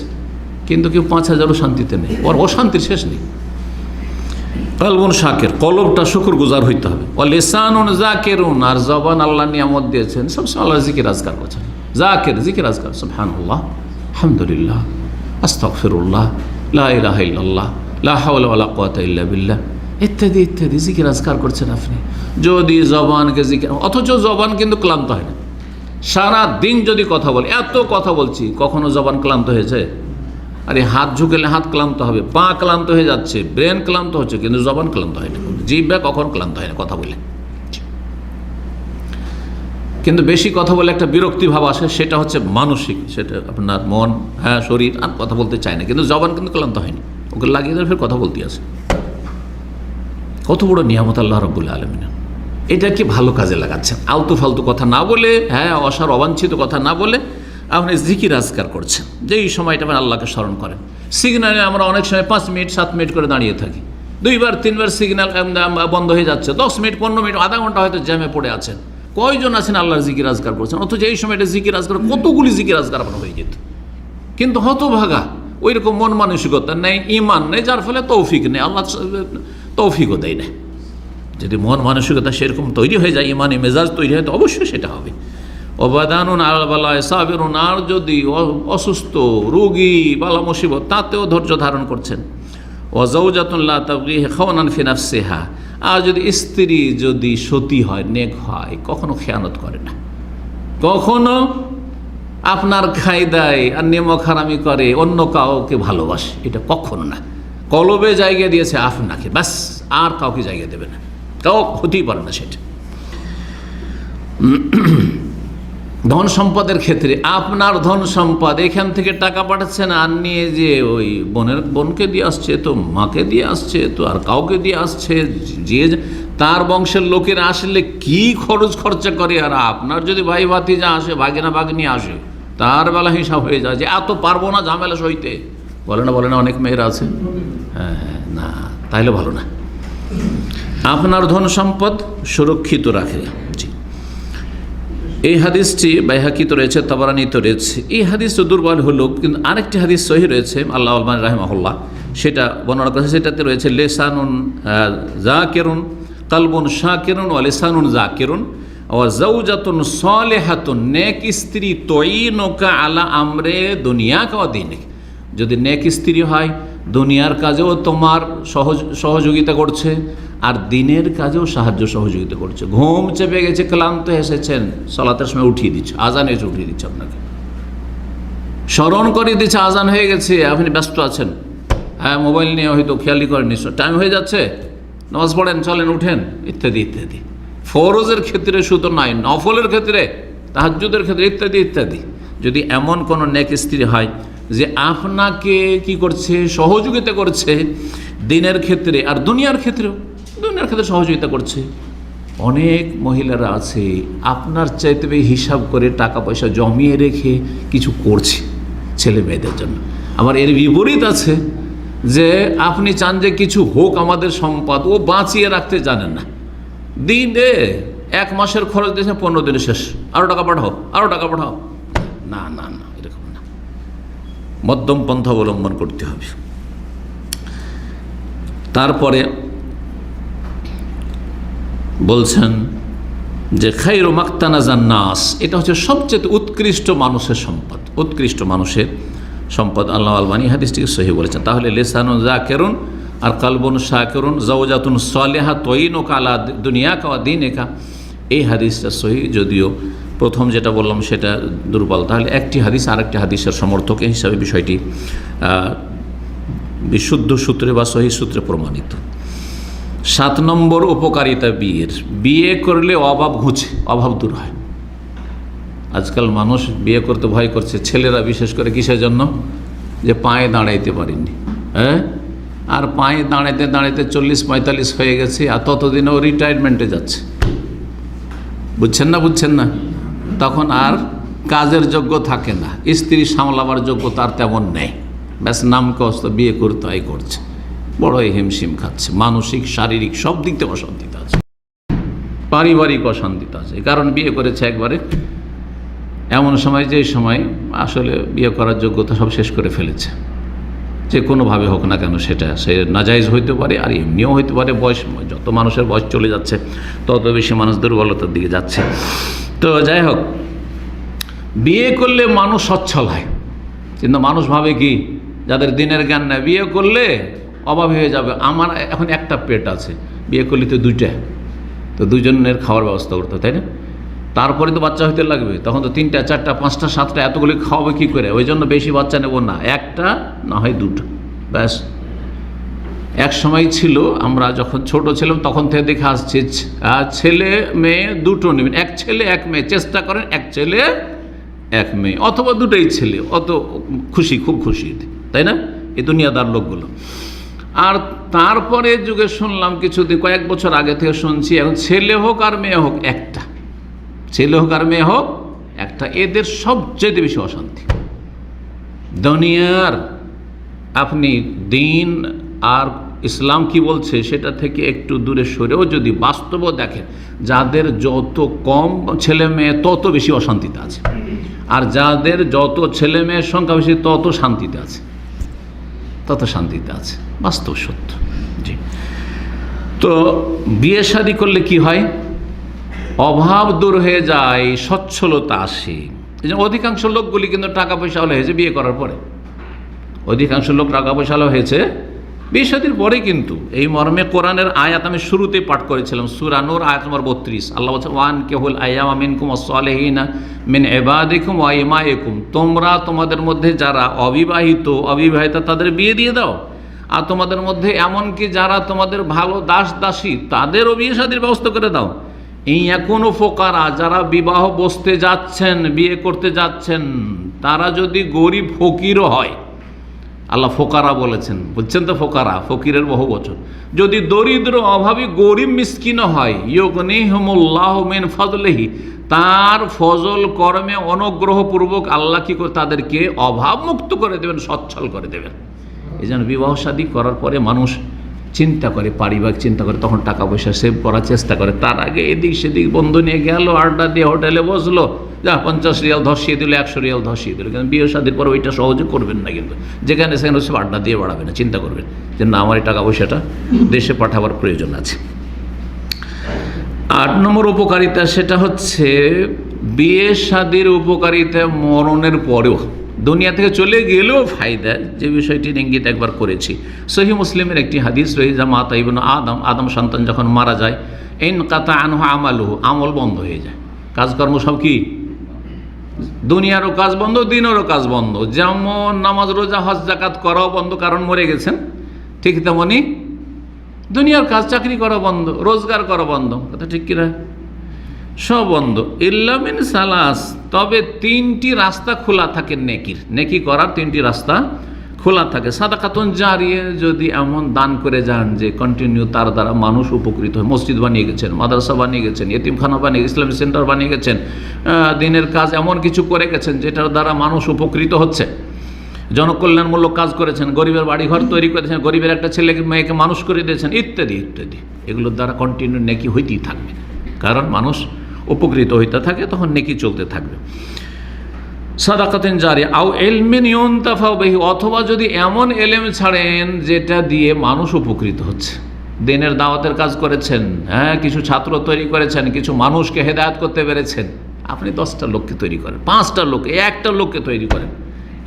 কিন্তু কেউ 5000ও শান্তিতে নেই, ওর অশান্তির শেষ নেই। কালবুন শাকির, কলবটা শুকরগুজার হইতে হবে। ও লিসানুন যাকিরুন, আর জবান আল্লাহ নিয়ামত দিয়েছেন, সবসময় আল্লাহর জিকির আজকার করছেন। জিকির আজকার, সুবহানাল্লাহ, আলহামদুলিল্লাহ, আস্তাগফিরুল্লাহ, লা ইলাহা ইল্লাল্লাহ, লা হাওলা ওয়ালা কুওয়াতা ইল্লা বিল্লাহ, ইত্যাদি ইত্যাদি জিকির আজকার করছেন আপনি। যদি জবানকে জিকির, অথচ জবান কিন্তু ক্লান্ত হয় না। সারা দিন যদি কথা বলে, এত কথা বলছি, কখনো জবান ক্লান্ত হয়েছে? আরে হাত ঝুঁকেলে হাত ক্লান্ত হবে, পা ক্লান্ত হয়ে যাচ্ছে, ব্রেন ক্লান্ত হচ্ছে, কিন্তু জবান ক্লান্ত হয় না, জিহ্বা কখন ক্লান্ত হয় না কথা বলে। কিন্তু বেশি কথা বলে একটা বিরক্তি ভাব আসে, সেটা হচ্ছে মানসিক, সেটা আপনার মন, হ্যাঁ, শরীর আর কথা বলতে চায় না, কিন্তু জবান কিন্তু ক্লান্ত হয়নি, ওকে লাগিয়ে দেয়, ফের কথা বলতে আছে। কত বড় নিয়ামত আল্লাহ রাব্বুল আলামিন। এটা কি ভালো কাজে লাগাচ্ছেন, আলতু ফালতু কথা না বলে, হ্যাঁ, অসার অবাঞ্ছিত কথা না বলে আপনি জিকির আজকার করছেন। যেই সময়টা আপনি আল্লাহকে স্মরণ করেন। সিগন্যালে আমরা অনেক সময় 5 মিনিট 7 মিনিট করে দাঁড়িয়ে থাকি, 2বার 3বার সিগন্যাল বন্ধ হয়ে যাচ্ছে, 10 মিনিট 15 মিনিট আধা ঘন্টা হয়তো জ্যামে পড়ে আছেন। কয়জন আছেন আল্লাহর জিকির আজকার করছেন? অথচ এই সময়টা জিকির আজকার, কতগুলি জিকির আজকার আপনার হয়ে যেত। কিন্তু হতভাগা ওই রকম মন মানসিকতা নেই, ইমান নেই, যার ফলে তৌফিক নেই, আল্লাহ তৌফিকও দেয় না। যদি মন মানসিকতা সেরকম তৈরি হয়ে যায়, ইমানি মেজাজ তৈরি হয়, তো অবশ্যই সেটা হবে। অবাদানুন আল বালায় সাবিরুন, আর যদি অসুস্থ রোগী বালা মুসিবত তাতেও ধৈর্য ধারণ করছেন। ওয়াজাউজাতুন লা তাবগি খাওয়ানান ফি নাফসিহা, আর যদি স্ত্রী যদি সতী হয়, নেক হয়, কখনো খেয়ানত করে না, কখনো আপনার খাই দেয় আর নেমক হারামি করে, অন্য কাউকে ভালোবাসে, এটা কখনো না। কলবে জায়গা দিয়েছে আপনাকে, ব্যাস, আর কাউকে জায়গা দেবে না, কাউ হতেই পারে না সেটা। ধন সম্পদের ক্ষেত্রে আপনার ধন সম্পদ, এখান থেকে টাকা পাঠাচ্ছেন, আর নিয়ে যে ওই বোনকে দিয়ে আসছে, তো মাকে দিয়ে আসছে, তো আর কাউকে দিয়ে আসছে, যে তার বংশের লোকেরা আসলে কি খরচা করে, আর আপনার যদি ভাই ভাতিজা আসে, ভাগিনা ভাগ্নি আসে, তার বেলা হিসাব হয়ে যায় যে এত পারবো না ঝামেলা সইতে, বলে না অনেক মেয়েরা আছে। হ্যাঁ, না, তাইলে ভালো না। আপনার ধন সম্পদ সুরক্ষিত রাখে। জি, এই হাদিসটি বাইহাকিতে রয়েছে, তাবারানীতে রয়েছে। এই হাদিস তো দুর্বল হলো, কিন্তু আরেকটি হাদিস সহিহ রয়েছে, আল্লাহ আলমান রাহিমাহুল্লাহ সেটা বর্ণনা করেছে। সেটাতে রয়েছে লেসানুন জাকিরুন কালবুন শাকিরুন ওয়া লিসানুন জাকিরুন ওয়া জাওজাতুন সালিহাতুন, নেক স্ত্রী তুইনুকা আলা আমরে দুনিয়াকা ওয়া দীনিক। যদি নেক স্ত্রী হয়, দুনিয়ার কাজেও তোমার সহযোগিতা করছে, আর দিনের কাজেও সাহায্য সহযোগিতা করছে। ঘুম চেপে গেছে, ক্লান্ত এসেছেন, সালাতের সময় উঠিয়ে দিচ্ছে, আজান এসে উঠিয়ে দিচ্ছে, আপনাকে স্মরণ করিয়ে দিচ্ছে, আজান হয়ে গেছে, আপনি ব্যস্ত আছেন, হ্যাঁ, মোবাইল নিয়ে হয়তো খেয়ালই করেননি, টাইম হয়ে যাচ্ছে, নামাজ পড়েন, চলেন, উঠেন, ইত্যাদি ইত্যাদি। ফরজের ক্ষেত্রে শুধু নয়, নফলের ক্ষেত্রে, তাহাজ্জুদের ক্ষেত্রে, ইত্যাদি ইত্যাদি। যদি এমন কোনো নেক স্ত্রী হয় যে আপনাকে কি করছে, সহযোগিতা করছে দিনের ক্ষেত্রে আর দুনিয়ার ক্ষেত্রেও, দুনিয়ার ক্ষেত্রে সহযোগিতা করছে। অনেক মহিলারা আছে আপনার চাইতে হিসাব করে টাকা পয়সা জমিয়ে রেখে কিছু করছে ছেলে মেয়েদের জন্য। আবার এর বিপরীত আছে যে আপনি চান যে কিছু হোক আমাদের সম্পদ, ও বাঁচিয়ে রাখতে জানেন না, দিনে 1 মাসের খরচ দিয়েছে 15 দিনে শেষ, আরও টাকা পাঠাও, আরও টাকা পাঠাও। না না না, এরকম না, মধ্যম পন্থা অবলম্বন করতে হবে। তারপরে বলছেন যে খায়রু মাক্তানাজান নাস, এটা হচ্ছে সবচেয়ে উৎকৃষ্ট মানুষের সম্পদ, উৎকৃষ্ট মানুষের সম্পদ। আল্লাহ আলবানী হাদিসটিকে সহিহ বলেছেন। তাহলে লিসানুন জাকিরুন আর কালবুন শাকিরুন জাওজাতুন সালিহা তুইনুকা আলা দুনিয়াকা ওয়া দীনিকা, এই হাদিসটা সহিহ, যদিও প্রথম যেটা বললাম সেটা দুর্বল। তাহলে একটি হাদিস আরেকটি হাদিসের সমর্থক হিসাবে বিষয়টি বিশুদ্ধ সূত্রে বা সহিহ সূত্রে প্রমাণিত। 7 নম্বর উপকারিতা বিয়ের, বিয়ে করলে অভাব ঘুচে, অভাব দূর হয়। আজকাল মানুষ বিয়ে করতে ভয় করছে, ছেলেরা বিশেষ করে, কিসের জন্য? যে পায়ে দাঁড়াইতে পারেনি, হ্যাঁ, আর পায়ে দাঁড়াইতে দাঁড়াইতে 40-45 হয়ে গেছে, আর ততদিনে ও রিটায়ারমেন্টে যাচ্ছে, বুঝছেন না, তখন আর কাজের যোগ্য থাকে না, স্ত্রী সামলাবার যোগ্য তার তেমন নেই, ব্যাস নামকে অস্ত বিয়ে করতে হয়, করছে, বড়ই হিমশিম খাচ্ছে, মানসিক শারীরিক সব দিক থেকে অশান্তিতে আছে, পারিবারিক অশান্তিতে আছে। কারণ বিয়ে করেছে একবারে এমন সময়, যে সময় আসলে বিয়ে করার যোগ্যতা সব শেষ করে ফেলেছে, যে কোনোভাবে হোক না কেন, সেটা সে নাজায়েজ হইতে পারে, আর এমনিও হইতে পারে। বয়স, যত মানুষের বয়স চলে যাচ্ছে তত বেশি মানুষ দুর্বলতার দিকে যাচ্ছে। তো যাই হোক, বিয়ে করলে মানুষ সচ্ছল হয়, কিন্তু মানুষ ভাবে কি, যাদের দিনের জ্ঞান নেই, বিয়ে করলে অভাব হয়ে যাবে, আমার এখন একটা পেট আছে, বিয়ে করলে তো 2টা, তো 2জনের খাওয়ার ব্যবস্থা করতে, তাই না? তারপরে তো বাচ্চা হইতে লাগবে, তখন তো 3টা 4টা 5টা 7টা, এতগুলি খাওয়াবে কী করে? ওই জন্য বেশি বাচ্চা নেব না, 1টা না হয় 2টা, ব্যাস। এক সময় ছিল, আমরা যখন ছোট ছিলাম তখন থেকে দেখে আসছি, ছেলে মেয়ে 2টো নেবেন, 1 ছেলে 1 মেয়ে, চেষ্টা করেন 1 ছেলে 1 মেয়ে, অথবা 2টাই ছেলে, অত খুশি, খুব খুশি, তাই না, এই দুনিয়াদার লোকগুলো। আর তারপরে যুগে শুনলাম, কিছুদিন কয়েক বছর আগে থেকে শুনছি, এখন ছেলে হোক আর মেয়ে হোক একটা, ছেলে হোক আর মেয়ে হোক একটা, এদের সবচেয়ে বেশি অশান্তি। দুনিয়ার আপনি দিন আর ইসলাম কি বলছে সেটা থেকে একটু দূরে সরেও যদি বাস্তবও দেখেন, যাদের যত কম ছেলে মেয়ে তত বেশি অশান্তিতে আছে, আর যাদের যত ছেলে মেয়ের সংখ্যা বেশি তত শান্তিতে আছে। তত শান্তিতে আছে, বাস্তব সত্য। জি, তো বিয়ে শাদী করলে কি হয়? অভাব দূর হয়ে যায়, সচ্ছলতা আসে। এই জন্য অধিকাংশ লোকগুলি কিন্তু টাকা পয়সা হলে হয়েছে বিয়ে করার পরে, অধিকাংশ লোক টাকা পয়সা হলে হয়েছে বিয়ে শাদীর পরে। কিন্তু এই মর্মে কোরআনের আয়াত আমি শুরুতেই পাঠ করেছিলাম, সূরা নূর আয়াত নম্বর 32। আল্লাহ বলছে, ওয়ান কেহুল আইয়ামা মিনকুম ওয়াস-সালিহিনা মিন ইবাদিকুম ওয়া ইমাইকুম, তোমরা তোমাদের মধ্যে যারা অবিবাহিতা তাদের বিয়ে দিয়ে দাও, আর তোমাদের মধ্যে এমনকি যারা তোমাদের ভালো দাস দাসী তাদেরও বিয়ে শাদীর ব্যবস্থা করে দাও। এই এখনো ফোকারা, যারা বিবাহ বসতে যাচ্ছেন, বিয়ে করতে যাচ্ছেন, তারা যদি গরিব ফকিরও হয়, আল্লাহ ফোকারা বলেছেন, বুঝছেন তো, ফোকারা ফকিরের বহু বচন। যদি দরিদ্র অভাবী গরিব মিসকিনও হয়, ইউগনিহুমুল্লাহু মিন ফাদলিহি, তার ফজল কর্মে অনুগ্রহপূর্বক আল্লাহ কি করে তাদেরকে অভাব মুক্ত করে দেবেন, সচ্ছল করে দেবেন। এই জন্য বিবাহ শাদী করার পরে মানুষ চিন্তা করে, পারিবারিক চিন্তা করে, তখন টাকা পয়সা সেভ করার চেষ্টা করে। তার আগে এদিক সেদিক বন্ধু নিয়ে গেল, আড্ডা দিয়ে হোটেলে বসলো, যা 50 রিয়াল ধসিয়ে দিল, 100 রিয়াল ধসিয়ে দিল। কিন্তু বিয়ে শাদীর পরে ওইটা সহজে করবেন না, কিন্তু যেখানে সেখানে সব আড্ডা দিয়ে বাড়াবে না, চিন্তা করবেন যে না, আমার এই টাকা পয়সাটা দেশে পাঠাবার প্রয়োজন আছে। 8 নম্বর উপকারিতা, সেটা হচ্ছে বিয়ে শাদীর উপকারিতা মরণের পরেও, দুনিয়া থেকে চলে গেলেও ফায়দা, যে বিষয়টি ইঙ্গিত একবার করেছি। সহিহ মুসলিমের একটি হাদিস রয়েছে, মাতা ইবনু আদম সন্তান যখন মারা যায়, ইনকাতা আনহু আমালুহু, আমল বন্ধ হয়ে যায়, কাজকর্ম সব কি, দুনিয়ারও কাজ বন্ধ, দিনেরও কাজ বন্ধ। যেমন নামাজ রোজা হজ যাকাত করাও বন্ধ, কারণ মরে গেছেন, ঠিক তেমনি দুনিয়ার কাজ, চাকরি করা বন্ধ, রোজগার করা বন্ধ, কথা ঠিক কিনা, সব বন্ধ। ইল্লা মিন সালাস, তবে 3টি রাস্তা খোলা থাকে নেকির, নেকি করার 3টি রাস্তা খোলা থাকে। সাদাকাতুন জারিয়া, যদি এমন দান করে যান যে কন্টিনিউ তার দ্বারা মানুষ উপকৃত হয়, মসজিদ বানিয়ে গেছেন, মাদ্রাসা বানিয়ে গেছেন, এতিমখানা বানিয়ে গেছেন, ইসলামিক সেন্টার বানিয়ে গেছেন, দিনের কাজ এমন কিছু করে গেছেন যেটার দ্বারা মানুষ উপকৃত হচ্ছে, জনকল্যাণমূলক কাজ করেছেন, গরিবের বাড়িঘর তৈরি করেছেন, গরিবের একটা ছেলে মেয়েকে মানুষ করে দিয়েছেন, ইত্যাদি ইত্যাদি, এগুলোর দ্বারা কন্টিনিউ নেকি হইতেই থাকবে, কারণ মানুষ উপকৃত হইতে থাকে, তখন নেকি চলতে থাকবে। সাদাকাতিন জারিয়া আও ইলমিন ইউনতাফাউ বিহি, অথবা যদি এমন এলেম ছাড়েন যেটা দিয়ে মানুষ উপকৃত হচ্ছে, দিনের দাওয়াতের কাজ করেছেন, হ্যাঁ, কিছু ছাত্র তৈরি করেছেন, কিছু মানুষকে হেদায়েত করতে পেরেছেন, আপনি 10টা লোককে তৈরি করেন, 5টা লোককে, 1টা লোককে তৈরি করেন।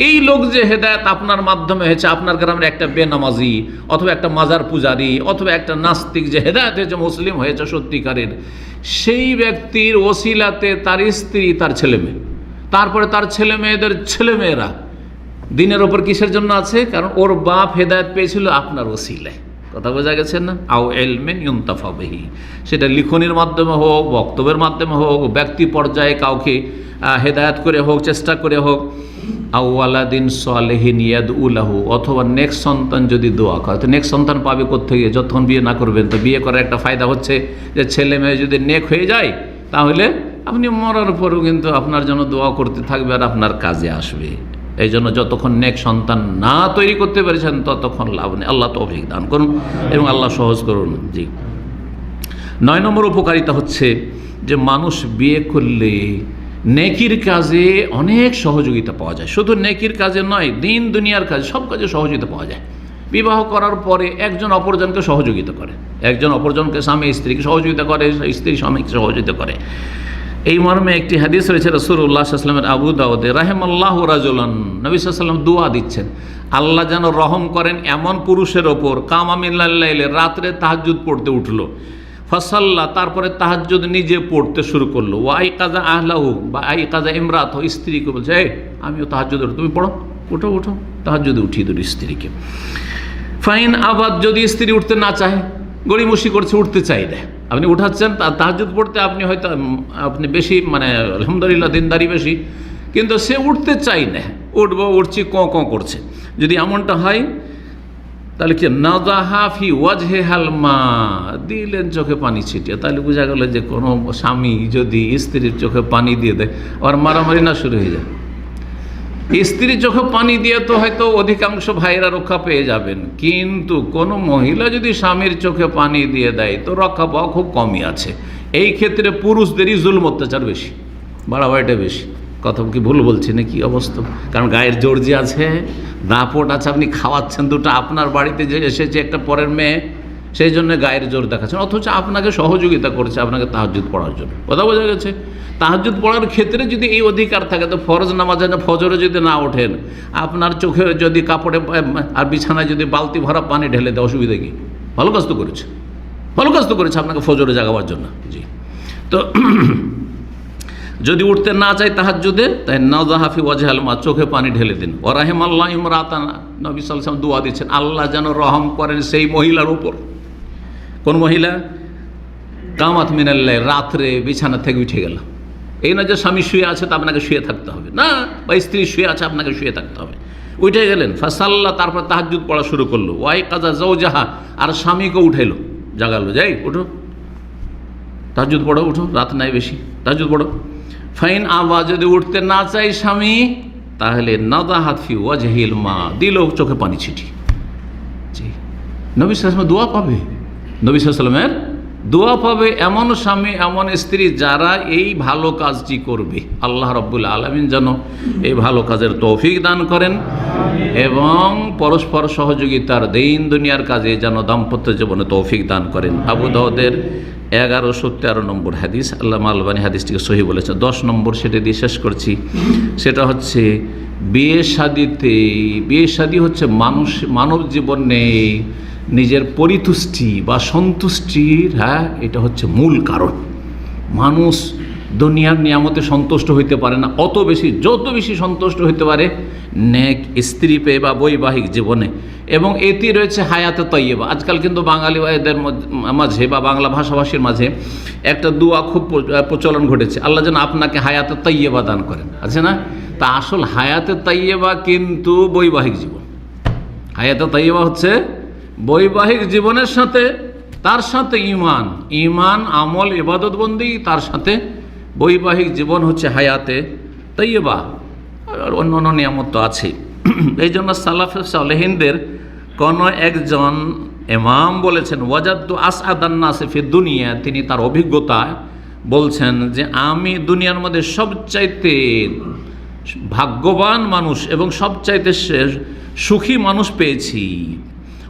এই লোক যে হেদায়েত আপনার মাধ্যমে হয়েছে, আপনার গ্রামের একটা বেনামাজি অথবা একটা মাজার পূজারী অথবা একটা নাস্তিক যে হেদায়েত হয়েছে, মুসলিম হয়েছে সত্যিকারের, সেই ব্যক্তির ওসিলাতে তার স্ত্রী, তার ছেলে মেয়ে, তারপরে তার ছেলে মেয়েদের ছেলেমেয়েরা দিনের ওপর কিসের জন্য আছে? কারণ ওর বাপ হেদায়েত পেয়েছিল আপনার ওসিলায়। কথা বোঝা গেছে না? আও ইলমিন ইউনতাফা বিহি, সেটা লিখনির মাধ্যমে হোক, বক্তব্যের মাধ্যমে হোক, ব্যক্তি পর্যায়ে কাউকে হেদায়েত করে হোক, চেষ্টা করে হোক, আও ওয়ালাদিন সালেহিন ইয়াদউ লাহু, অথবা নেক্সট সন্তান যদি দোয়া করে। তো নেক্সট সন্তান পাবে কোত্থেকে? যতক্ষণ বিয়ে না করবেন। তো বিয়ে করার একটা ফায়দা হচ্ছে যে ছেলে মেয়ে যদি নেক হয়ে যায়, তাহলে আপনি মরার পরেও কিন্তু আপনার জন্য দোয়া করতে থাকবে আর আপনার কাজে আসবে। এই জন্য যতক্ষণ নেক সন্তান না তৈরি করতে পেরেছেন ততক্ষণ লাভ নেই। আল্লাহ তৌফিক দান করুন এবং আল্লাহ সহজ করুন। জি, 9 নম্বর উপকারিতা হচ্ছে যে মানুষ বিয়ে করলে নেকির কাজে অনেক সহযোগিতা পাওয়া যায়। শুধু নেকির কাজে নয়, দিন দুনিয়ার কাজে, সব কাজে সহযোগিতা পাওয়া যায়। বিবাহ করার পরে একজন অপরজনকে সহযোগিতা করে, একজন অপরজনকে, স্বামী স্ত্রীকে সহযোগিতা করে, স্ত্রী স্বামীকে সহযোগিতা করে। এই মর্মে একটি হাদিস রয়েছে রাসূলুল্লাহ সাল্লাল্লাহু আলাইহি ওয়াসাল্লামের, আবু দাউদে, রাহিমাল্লাহু রাজুলান, নবী সাল্লাল্লাহু আলাইহি ওয়াসাল্লাম দোয়া দিচ্ছেন, আল্লাহ যেন রহম করেন এমন পুরুষের ওপর, কামা মিনাল লাইলি, রাত্রে তাহাজ্জুদ পড়তে উঠলো, ফাসাল্লা, তারপরে তাহাজ্জুদ নিজে পড়তে শুরু করলো, ওয়াই কাজা আহলাহু, বা আই কাজা ইমরাত, স্ত্রীকে বলছে, আমিও তাহাজ্জুদ, তুমি পড়ো, উঠো উঠো, তাহাজ্জুদে উঠিয়ে দিল স্ত্রীকে। ফাইন আবাদ, যদি স্ত্রী উঠতে না চায়, গড়িমসি করছে, উঠতে চাই না, আপনি উঠাচ্ছেন তাহাজ্জুদ পড়তে, আপনি হয়তো আপনি বেশি আলহামদুলিল্লাহ দিনদারি বেশি, কিন্তু সে উঠতে চাই না, উঠছি করছে, যদি এমনটা হয় তাহলে কি নাযাহা ফি ওয়াজহি হালমা, দিলেন চোখে পানি ছিটিয়ে। তাহলে বোঝা গেল যে কোনো স্বামী যদি স্ত্রীর চোখে পানি দিয়ে দেয়, আর মারামারি না শুরু হয়ে যায়। স্ত্রীর চোখে পানি দিয়ে তো হয়তো অধিকাংশ ভাইরা রক্ষা পেয়ে যাবেন, কিন্তু কোনো মহিলা যদি স্বামীর চোখে পানি দিয়ে দেয় তো রক্ষা পাওয়া খুব কমই আছে। এই ক্ষেত্রে পুরুষদেরই জুলম অত্যাচার বেশি, বাড়াবাড়িটা বেশি। কথা কি ভুল বলছি না? কি অবস্থা? কারণ গায়ের জোর যে আছে, দাপট আছে, আপনি খাওয়াচ্ছেন দুটো, আপনার বাড়িতে যে এসেছে একটা পরের মেয়ে, সেই জন্য গায়ের জোর দেখাচ্ছেন, অথচ আপনাকে সহযোগিতা করছে আপনাকে তাহাজ্জুদ পড়ার জন্য। কথা বোঝা গেছে? তাহাজ্জুদ পড়ার ক্ষেত্রে যদি এই অধিকার থাকে, তো ফরজ নামাজে ফজরে যদি না ওঠেন, আপনার চোখে যদি কাপড়ে আর বিছানায় যদি বালতি ভরা পানি ঢেলে দেয়, অসুবিধা কি? ভালো কাজ তো করেছে, ভালো কাজ তো করেছে আপনাকে ফজরে জাগাবার জন্য। জি, তো যদি উঠতে না চাই তাহাজ্জুদে, তাই নাযাহাফি ওয়াজহাল মা, চোখে পানি ঢেলে দিন। ওয়া রাহিমাল্লাহ ইমরাতান, নবী সাল্লাল্লাহু আলাইহি ওয়াসাল্লাম দোয়া দিচ্ছেন, আল্লাহ যেন রহম করেন সেই মহিলার উপর। কোন মহিলা? কামাত মিনাল লাইল, রাত্রে বিছানা থেকে উঠে গেল। এই না যে স্বামী শুয়ে আছে তো আপনাকে শুয়ে থাকতে হবে, না, বা স্ত্রী শুয়ে আছে আপনাকে শুয়ে থাকতে হবে। উঠে গেলেন, ফাসাল্লাহ, তারপর তাহাজ্জুদ পড়া শুরু করলো। ওয়াই কাজা যাওজাহা, আর স্বামীকে উঠাইলো, জাগালো, যাই উঠো তাহাজ্জুদ পড়ো, উঠো, রাত নাই বেশি, তাহাজ্জুদ পড়ো। ফাইন আবা, যদি উঠতে না চাই স্বামী, তাহলে নাযাহাত ফি ওয়াজহিল মা, দিল চোখে পানি ছিটি। জি, নবী সাল্লাল্লাহু আলাইহি ওয়াসাল্লাম দোয়া পাবে, নবী সাল্লাল্লাহু আলাইহি ওয়াসাল্লামের দোয়া পাবে এমন স্বামী এমন স্ত্রী যারা এই ভালো কাজটি করবে। আল্লাহ রাব্বুল আলামিন যেন এই ভালো কাজের তৌফিক দান করেন এবং পরস্পর সহযোগিতার দিন দুনিয়ার কাজে যেন দাম্পত্য জীবনে তৌফিক দান করেন। আবু দাউদের 1113 নম্বর হাদিস, আল্লামা আলবানী হাদিসটিকে সহিহ বলেছেন। 10 নম্বর সেটা দিয়ে শেষ করছি, সেটা হচ্ছে বিয়ে শাদী হচ্ছে মানব জীবনে নিজের পরিতুষ্টি বা সন্তুষ্টির, এটা হচ্ছে মূল কারণ। মানুষ দুনিয়ার নিয়ামতে সন্তুষ্ট হইতে পারে না যত বেশি সন্তুষ্ট হইতে পারে নেক স্ত্রী পেয়ে বা বৈবাহিক জীবনে, এবং এতে রয়েছে হায়াতে তাইয়্যিবা। আজকাল কিন্তু বাঙালি ভাইদের মাঝে বা বাংলা ভাষাভাষীর মাঝে একটা দোয়া খুব প্রচলন ঘটেছে, আল্লাহ যেন আপনাকে হায়াতে তাইয়্যিবা দান করেন, আছে না? তা আসল হায়াতে তাইয়্যিবা কিন্তু বৈবাহিক জীবন। হায়াতে তাইয়্যিবা হচ্ছে বৈবাহিক জীবনের সাথে, তার সাথে ঈমান আমল ইবাদত বন্দেগী, তার সাথে বৈবাহিক জীবন হচ্ছে হায়াতে তাইয়্যিবা। আর অন্য নিয়ামত তো আছে। এই জন্য সালাফে সালেহিনদের কোনো একজন ইমাম বলেছেন, ওয়াজাদতু আসআদান নাসি ফি দুনিয়া, তিনি তার অভিজ্ঞতায় বলছেন যে আমি দুনিয়ার মধ্যে সবচাইতে ভাগ্যবান মানুষ এবং সবচাইতে সুখী মানুষ পেয়েছি।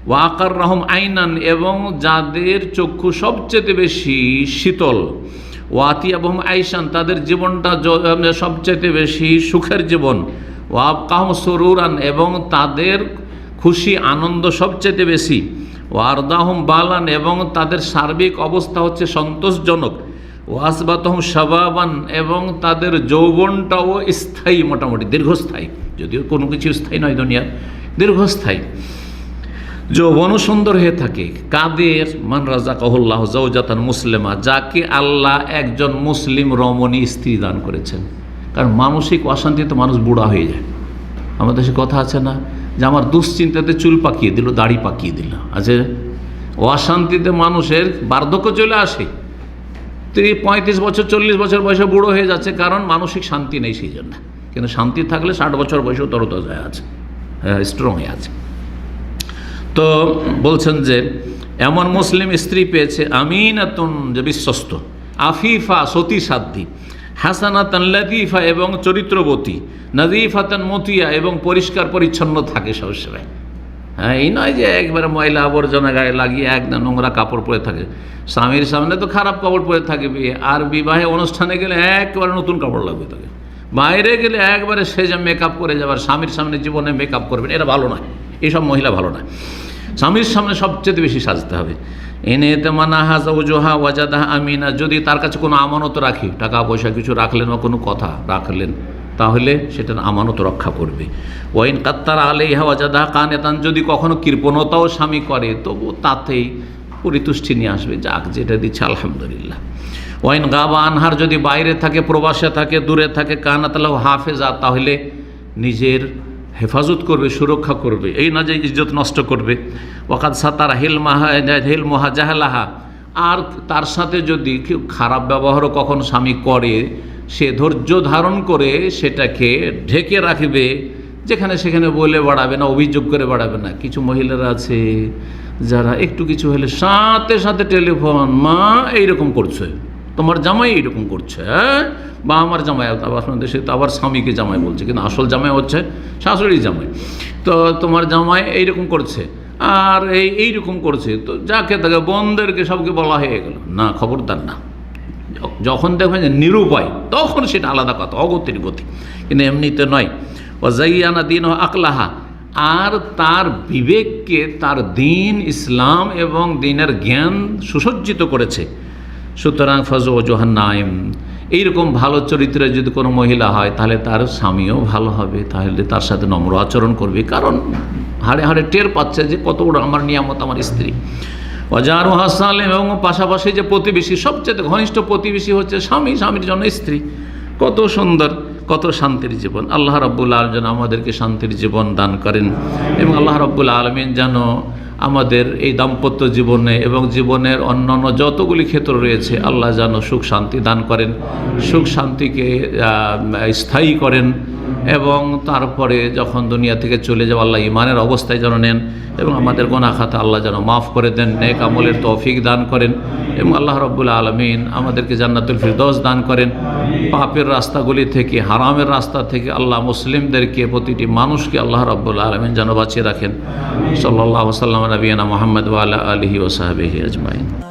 ওয়াকার রহম আইনান, এবং যাদের চক্ষু সবচেয়ে বেশি শীতল। ওয়াতিয়াবহম আইসান, তাদের জীবনটা সবচেয়ে বেশি সুখের জীবন। ওয়াবকাহম সুরুরান, এবং তাদের খুশি আনন্দ সবচেয়ে বেশি। ওয়ারদাহম বালান, এবং তাদের সার্বিক অবস্থা হচ্ছে সন্তোষজনক। ওয়াসবাতহম শাবাবান, এবং তাদের যৌবনটাও স্থায়ী, মোটামুটি দীর্ঘস্থায়ী, যদিও কোনো কিছু স্থায়ী নয় দুনিয়ার, দীর্ঘস্থায়ী যৌবনও সুন্দর হয়ে থাকে। কাদের? মান রাযাকাহুল্লাহু যাওজাতান মুসলিমা, যাকে আল্লাহ একজন মুসলিম রমণী স্ত্রী দান করেছেন। কারণ মানসিক অশান্তিতে মানুষ বুড়া হয়ে যায়। আমাদের দেশে কথা আছে না, যে আমার দুশ্চিন্তাতে চুল পাকিয়ে দিল, দাড়ি পাকিয়ে দিল, আছে। অশান্তিতে মানুষের বার্ধক্য চলে আসে, 35 বছর 40 বছর বয়সে বুড়ো হয়ে যাচ্ছে, কারণ মানসিক শান্তি নেই সেই জন্য। কিন্তু শান্তি থাকলে 60 বছর বয়সেও তরতাজা আছে, স্ট্রং হয়ে আছে। তো বলছেন যে এমন মুসলিম স্ত্রী পেয়েছে, আমিনাতুন, যে বিশ্বস্ত, আফিফা, সতী সাধ্বী, হাসানাতান লতিফা, এবং চরিত্রবতী, নাযিফাতান মতিয়া, এবং পরিষ্কার পরিচ্ছন্ন থাকে সবসময়। হ্যাঁ, এই নয় যে একবারে ময়লা আবর্জনা গায়ে লাগিয়ে একদম নোংরা কাপড় পরে থাকে। স্বামীর সামনে তো খারাপ কাপড় পরে থাকে বিয়ে, আর বিবাহে অনুষ্ঠানে গেলে একবারে নতুন কাপড় লাগবে তাকে। বাইরে গেলে একবারে সেজে মেকআপ করে যাবার, স্বামীর সামনে জীবনে মেকআপ করবেন, এটা ভালো নয়। এইসব মহিলা ভালো নয়। স্বামীর সামনে সবচেয়ে বেশি সাজতে হবে। এনে তেমানাহা যাওজুহা ওয়াজাদাহা আমিনা, যদি তার কাছে কোনো আমানত রাখি, টাকা পয়সা কিছু রাখলেন বা কোনো কথা রাখলেন, তাহলে সেটার আমানত রক্ষা করবে। ওয়াইন কাত্তার আলাইহা ওয়াজাদাহা কানেতান, যদি কখনো কৃপণতাও স্বামী করে, তবু তাতেই পরিতুষ্টি নিয়ে আসবে, যাক যেটা দিচ্ছে আলহামদুলিল্লাহ। ওয়াইন গাবা আনহার, যদি বাইরে থাকে, প্রবাসে থাকে, দূরে থাকে, কানাতালাহু হাফেজা, তাহলে নিজের হেফাজত করবে, সুরক্ষা করবে, এই না যে ইজ্জত নষ্ট করবে। ওয়াকাদ সাতারা হিলমাহা জাহালাহা, আর তার সাথে যদি কেউ খারাপ ব্যবহারও কখন স্বামী করে, সে ধৈর্য ধারণ করে সেটাকে ঢেকে রাখবে, যেখানে সেখানে বলে বাড়াবে না, অভিযোগ করে বাড়াবে না। কিছু মহিলারা আছে যারা একটু কিছু হলে সাথে সাথে টেলিফোন, মা এইরকম করছে, তোমার জামাই এইরকম করছে, হ্যাঁ, বা আমার জামাই, আবার দেশে তো আবার স্বামীকে জামাই বলছে, কিন্তু আসল জামাই হচ্ছে শাশুড়ি জামাই। তো তোমার জামাই এইরকম করছে আর এইরকম করছে, তো যাকে তাকে বোনদেরকে সবকে বলা হয়ে গেল, না, খবরদার না। যখন দেখবেন যে নিরুপায়, তখন সেটা আলাদা কথা, অগতির গতি, কিন্তু এমনিতে নয়। ও জাইয়ানা দিন ও আকলাহা, আর তার বিবেককে, তার দিন, ইসলাম এবং দিনের জ্ঞান সুসজ্জিত করেছে। সুতরাং ফজো জোহান্নাইম, এইরকম ভালো চরিত্রের যদি কোনো মহিলা হয় তাহলে তার স্বামীও ভালো হবে, তাহলে তার সাথে নম্র আচরণ করবে, কারণ হাড়ে হাড়ে টের পাচ্ছে যে কত বড় আমার নিয়ামত আমার স্ত্রী। অজারু হাসান, এবং পাশাপাশি যে প্রতিবেশী, সবচেয়ে ঘনিষ্ঠ প্রতিবেশী হচ্ছে স্বামী, স্বামীর জন্য স্ত্রী। কত সুন্দর, কত শান্তির জীবন। আল্লাহ রাব্বুল আলামিন যেন আমাদেরকে শান্তির জীবন দান করেন, এবং আল্লাহ রাব্বুল আলামিন যেন আমাদের এই দাম্পত্য জীবনে এবং জীবনের অন্যান্য যতগুলি ক্ষেত্র রয়েছে আল্লাহ যেন সুখ শান্তি দান করেন, সুখ শান্তিকে স্থায়ী করেন, এবং তারপরে যখন দুনিয়া থেকে চলে যাওয়া আল্লাহ ইমানের অবস্থায় যেন নেন, এবং আমাদের গুনাহ খাতা আল্লাহ যেন মাফ করে দেন, নেক আমলের তৌফিক দান করেন, এবং আল্লাহ রাব্বুল আলামিন আমাদেরকে জান্নাতুল ফিরদৌস দান করেন। পাপের রাস্তাগুলি থেকে, হারামের রাস্তা থেকে আল্লাহ মুসলিমদেরকে, প্রতিটি মানুষকে আল্লাহ রাব্বুল আলামিন যেন বাঁচিয়ে রাখেন। সাল্লাল্লাহু আলাইহি ওয়াসাল্লাম নবিয়ানা মুহাম্মদ ওয়া আলা আলিহি ওয়া সাহবিহি আজমাইন।